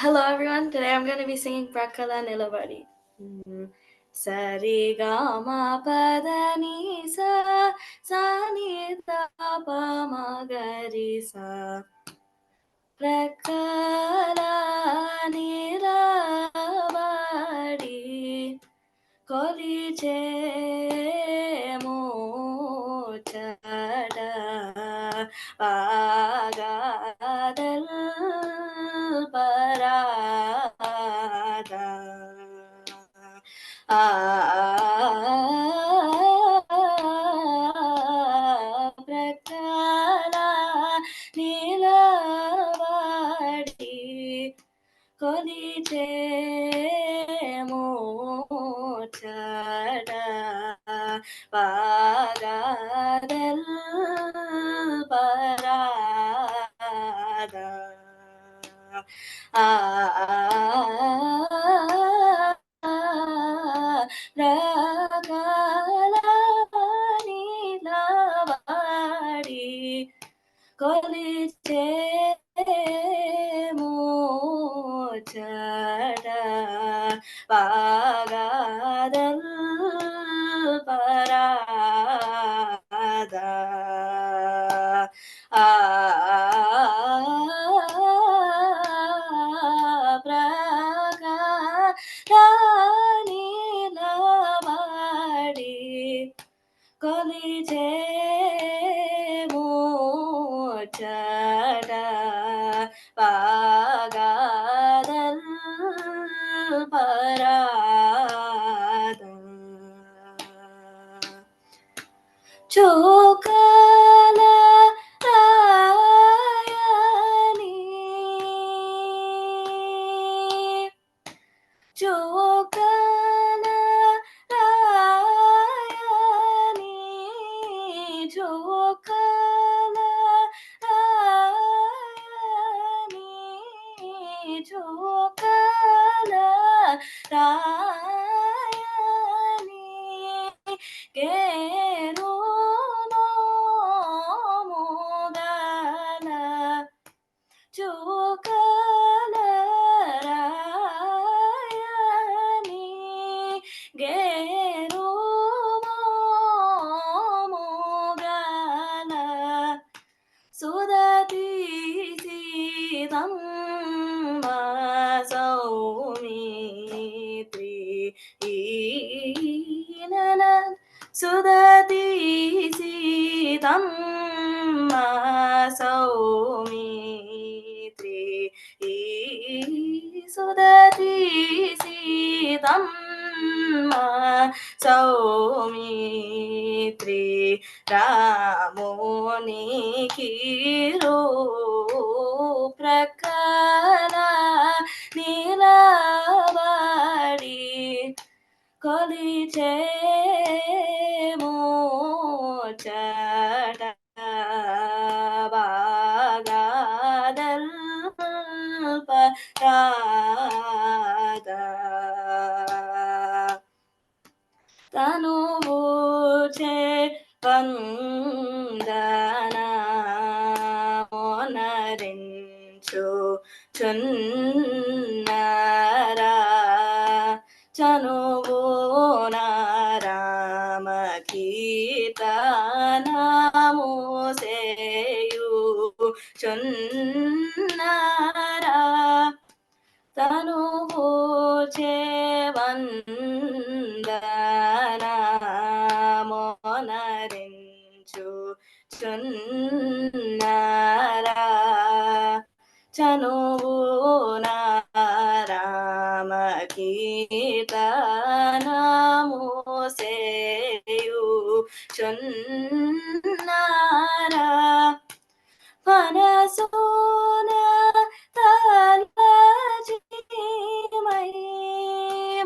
Hello everyone, today I'm going to be singing Prakala Nilavadi. Sari ga ma pa da ni sa sa ni da pa ma ga ri sa Prakala Nilavadi Koliche mochada pagadal parada Prakala Nilavadi Koliche mochada pagadal parada Prakala Nilavadi Koliche పాగాదల్ పరాద ఆ ప్రగాని లవడి కొలిచే మోచడ పాగాదల్ పరాద చోకల రాయని చోకల రాయని చోకల రాయని చోకల రాయని care మోముగల చోకల రాయని gear మోముగల సుదతి Seethamma Saumitri ఈనన సుదతి Seethamma Saumitri సుదతి Seethamma Saumitri రామునికి ప్రక్కన నిలబడి కొలిచే మోచట బాగాదల్ పరాద తను ఊచే వందన మోనరించు చున్నరా చనువున రామ కీర్తనము సేయు చున్నరా తనువు చేవందన మోనరించు చున్నరా చనువున రామ కీర్తనము సేయు చున్నరా మనసున తలచిమై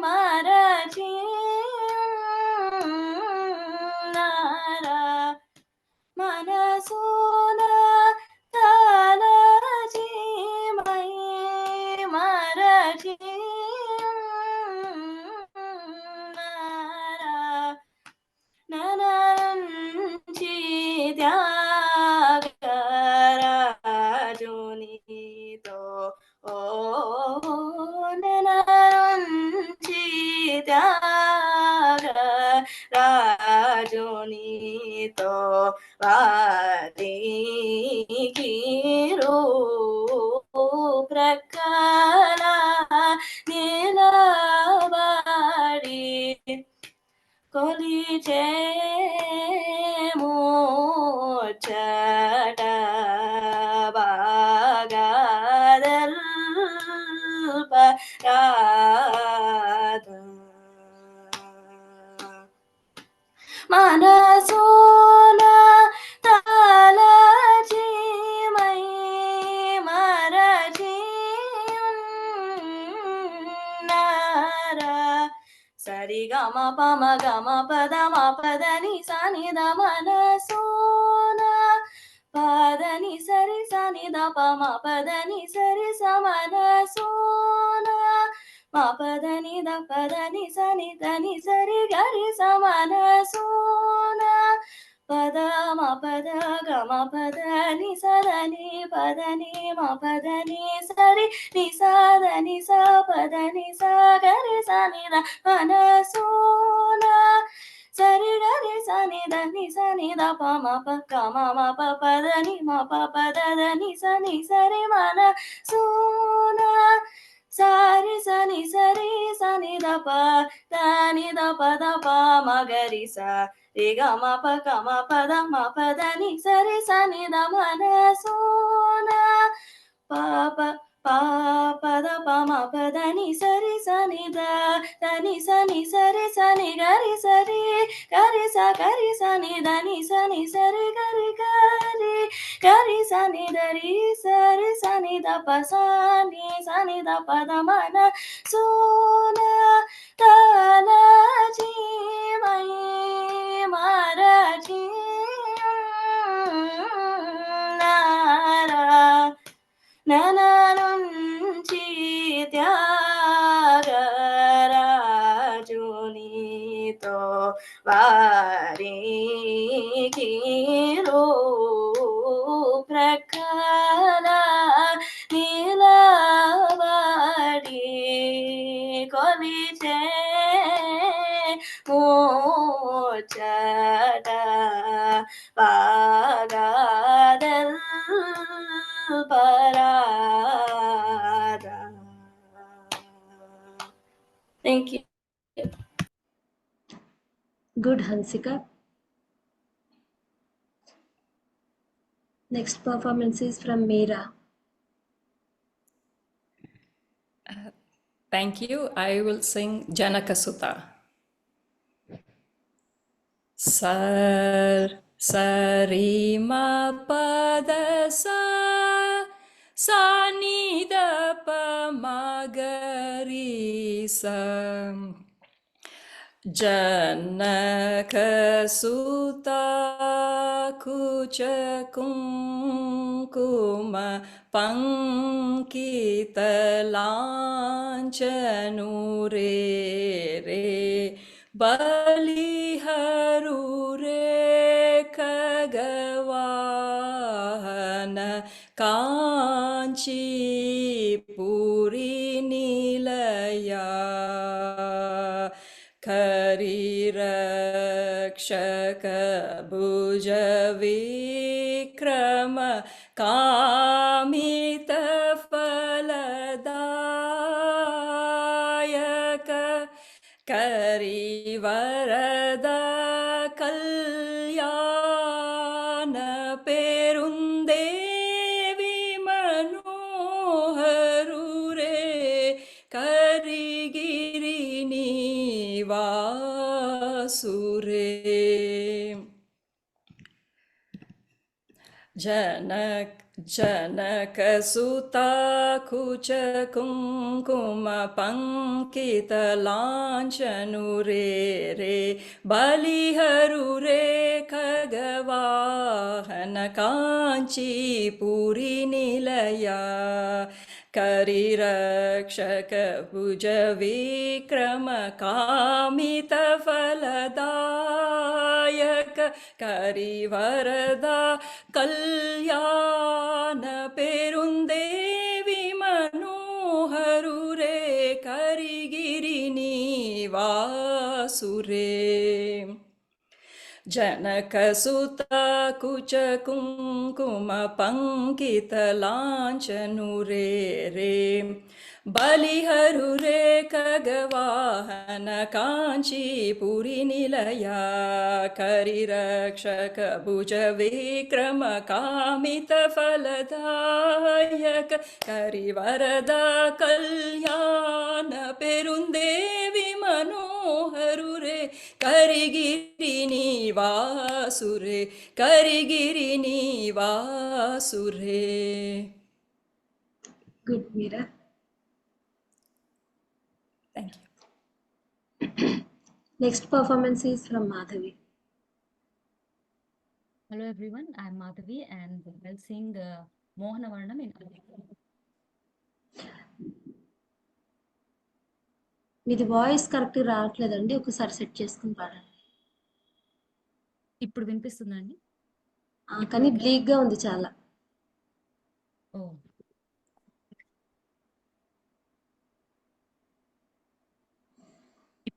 మరచి నారా మనసున తలచిమై మరచి నారా ననంచి త్యాగరాజునితో ఓ ననంచి త్యాగరాజునితో వారికి ప్రక్కన నిలబడి కొలిచే మోచట బాగాదల్ పరాద మనసున తలచిమై మరచి నారా సరిగమ పమ గమ పదమ పదని సనిద మనసున పదని సరి సనిద పమ పదని సరి సమనసున మా పదని ద పదని సని దని సరి గరి సమనసున పద మా పద గమ పదని సదని పదని మా పదని సరి ని సదని స పదని స గరి సని సని ద మనసోనా సరి గరి సని ద ప మ ప గ మ మ ప ప ద ని మ ప ప ద ద ని సరి మన సోనా సారి సని ద ప ద ని ద ప మ గరి స రి గ మ ప ద ని సని ద మన సోనా ప ప ప పద ప మ పద ని సని ద ని సరి గరి సని ద ని సరి గరి గరి సని సని ద ప సని ద పద మన సోనా తన జీవై మరచి నననుంచి త్యాగరాజునితో వారికి ప్రకల నిలబడి కొలిచే మోచట పాగాదల్ parada. Thank you. Good, Hansika. Next performance is from Meera. Thank you. I will sing Janaka Sutta. Sari ma pada sa ni da pa ma ga ri sa Janaka Sutta kucha kunkuma pankita lanchanu re baliharu re kagavahana kanchi puri nilaya Kari rakshaka bhuja vikrama kamita phaladayaka Kari varada kalyana perundevi manoharure Karigirini Vasure Janaka Sutta Kucha Kunkuma Pankita Lanchanu re Baliharu re Kagavahana Kanchi Puri Nilaya Kari rakshaka bhuja vikrama kamita phaladayaka Kari varada kalyana perundevi manoharure Karigirini vasure Janaka Sutta Kucha Kunkuma Pankita Lanchanu re Baliharu re Kagavahana Kanchi Puri Nilaya Kari Rakshaka Bhuja Vikrama Kamita Phaladayaka Kari Varada Kalyana Perundevi Manoharure Karigirini Vasure Karigirini Vasure. Good, Meera. Thank you. Next performance is from Madhavi. Hello everyone, I am Madhavi and I'll sing Mohanavarnam in మీది voice correct రావట్లేదండి, ఒకసారి set చేసుకుని పాడండి. ఇప్పుడు వినిపిస్తుందండి? కానీ bleak గా ఉంది చాలా. ఓ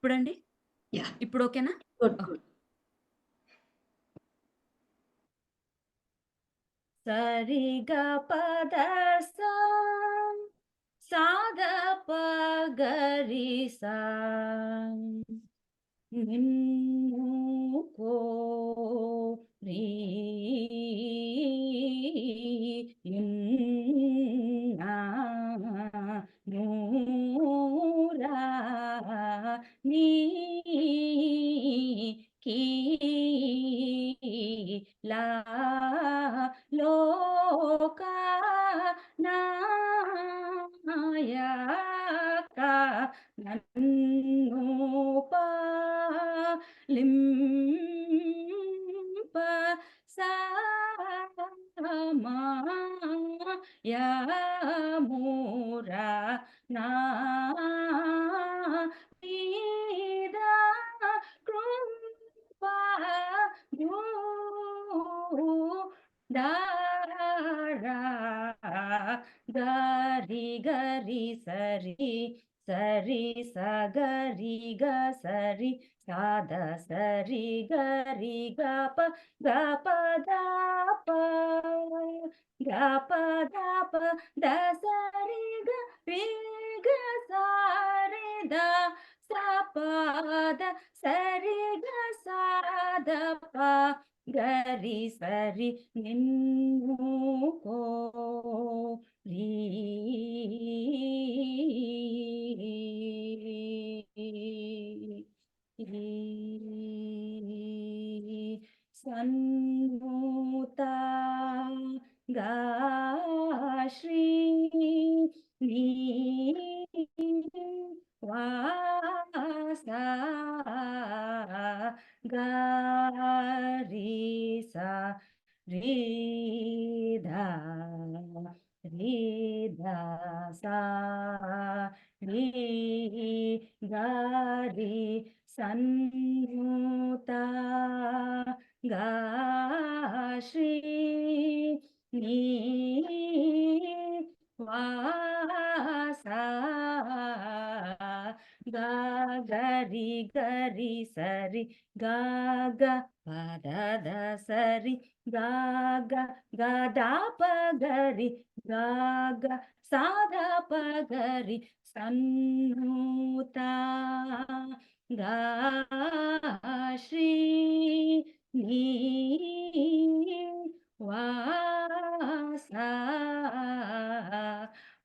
ఇప్పుడండి యా ఇప్పుడు ఓకేనా? Good okay. గుడ్. సరి గ పద సా సాద ప గరి సా నిన్ను కోరి నూరా నీలా లోక నాయక నన్ను పాలింప సమయమురా నా మీద కృప దారా గరి గరి సరి సరి సగరి గ సరి సాద సరి గరి గ ప ద ప ద సరి గ రి గ సారి ద స ప ద సరి గ సాద ప గరి సరి నిన్ను కోరి సన్నుత గా శ్రీ వాస గారి సా రి ధ సా రి గరి సన్నుత గా శ్రీ వాస గరి గరి సరి గ పద ద సరి గ ద ప గరి గ సాద ప గరి సన్నుత గా శ్రీ వాస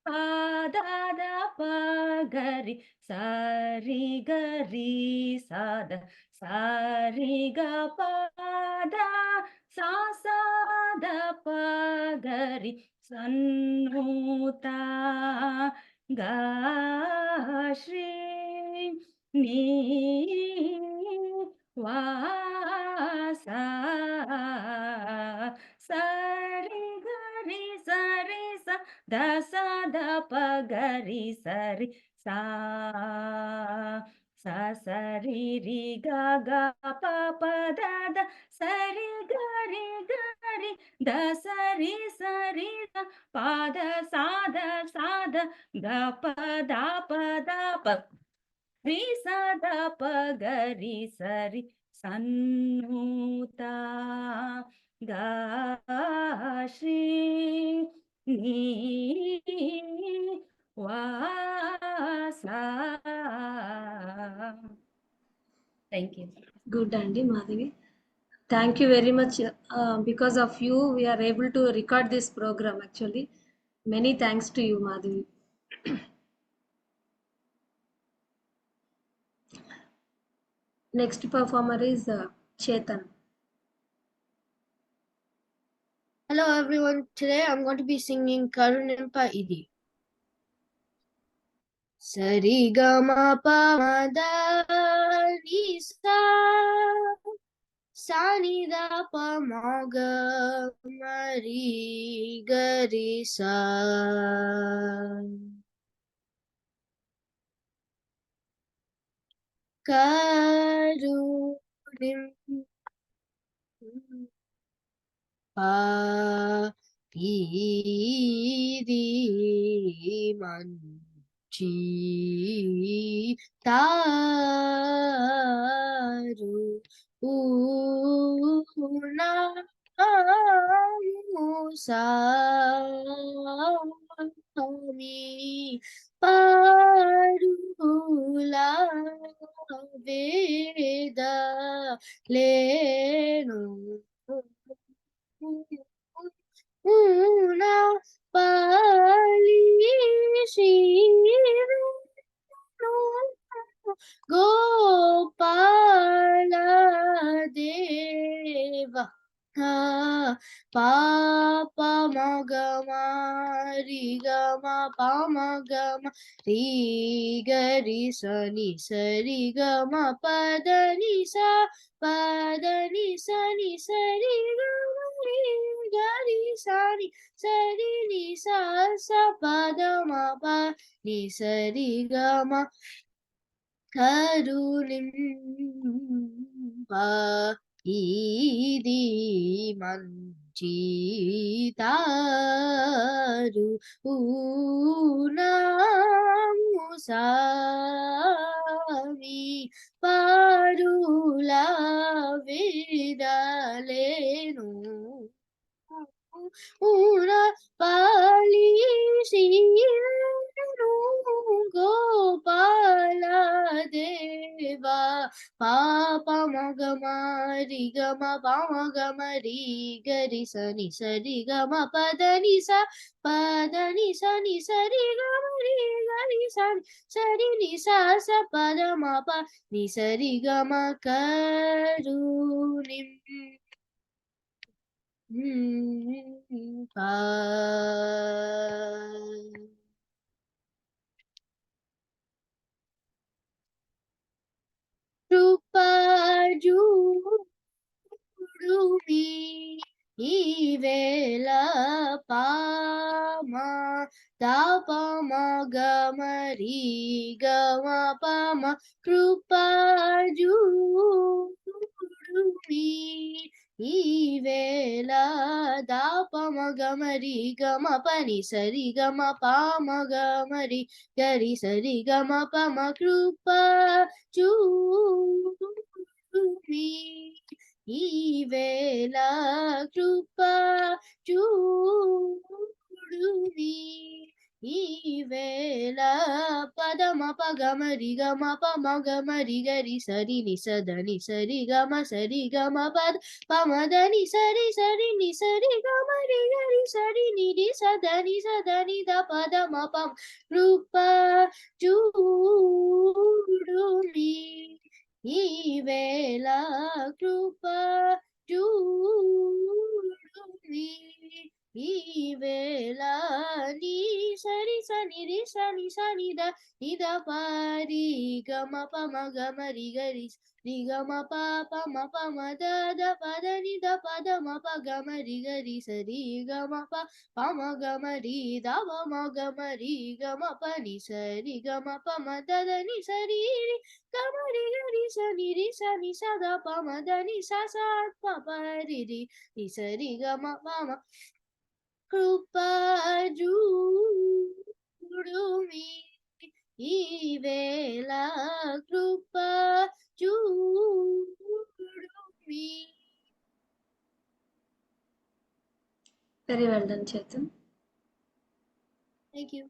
పద ద ప గరి సరి గరి సాద సరి గ పద సా సాద ప గరి సన్నుత గా శ్రీ వాస సరి గరి సరి స ద స ద ప గరి సరి సా సరి రి గ గ ప ప ద ద సరి గరి గరి ద సరి సరి ద ప ద సాద సాద గ ప ద ప రి స ద ప గరి సరి సన్నుత గా శ్రీ వాస. Thank you. గుడ్ అండి Madhavi. Thank you very much. Because of you, we are able to record this program actually. Many thanks to you, Madhavi. Next performer is Chetan. Hello everyone, today I'm going to be singing Karunimpa Idi. Sari gama pa ma da ni sa sa ni da pa ma ga ma ri ga ri sa. Karunimpa Idi manchi ta వేదలేను ఊనా పాలి శ్రీవేణు గోపాల దేవ పాప మగమ పామగమ రీ గరి సని సరి గమ పదని సా పదని సని సరి గమ రీ గరి సని సరి ని సా స పద మ ప ని సరి గమ కరుణింప ఇది మంచితారు ఊనాము సామి పారుల విడలేను ఊన పాలి శ్రీవేణు గోపాల దేవా పాప మగమారి గమ పామగమరి గరి సని సరి గమ పదని స పదని సని సరి గమరి గరి సని సరి ని సా స పద మ ప ని సరి గమ కరుణిం కృపజూడుమి ఈవేళ పామ దాపమ గమరి గమ పమ కృపజూడుమి ఈవేళ దాపమ గమరి గమ పని సరి గమ పామ గమరి గరి సరి గమ పమ కృప చూడుమి ఈవేళ కృప చూడుమి ఈవేళ పదమ పగమరి గమ పమ గమరి గరి సరి ని సదని సరి గమ పద పమదని సరి సరి ని సరి గమరి గరి సరి ని సదని ద పదమ పమ కృప చూడుమి ఈవేళ కృప చూడుమి ఈవేళ నీ సరి సని రి సని సని ద నిద పరి గమ పమ గమరి గరి రి గమ ప మ పమ ద పద ని ద పద మ ప గమరి గరి సరి గమ పమ గమరి ద మ గమరి గమ ప ని సరి గమ పమ ద ని సరి రి గమరి గరి సని రి సని సద పమ ద ని స స ప పరి రి ని సరి గమ పమ కృపజూడుమి ఈవేళ కృపజూడుమి. Very well done, Chetan. Thank you.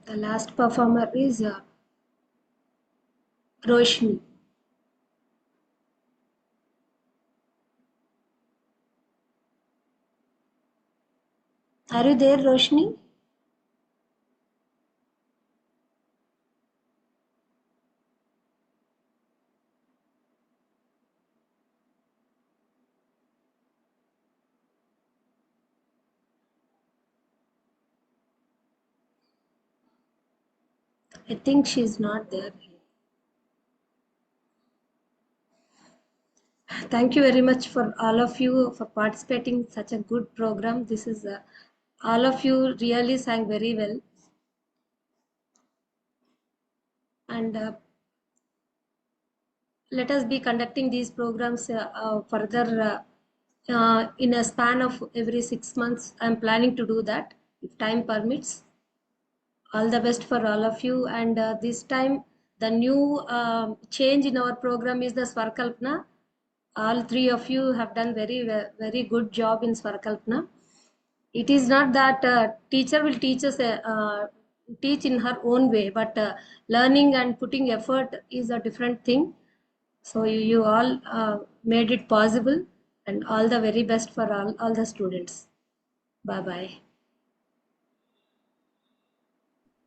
The last performer is Roshni. Are you there, Roshni? I think she's not there. Thank you very much for all of you for participating in such a good program. This is all of you really sang very well. And let us be conducting these programs further in a span of every 6 months. I'm planning to do that if time permits. All the best for all of you. And this time the new change in our program is the Swarkalpana. All three of you have done very good job in Swarkalpana. It is not that teacher will teach us teach in her own way, but learning and putting effort is a different thing. So you all made it possible, and all the very best for all the students. Bye bye.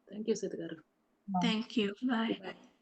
Thank you, Sidhu garu. Thank you. Bye. Bye.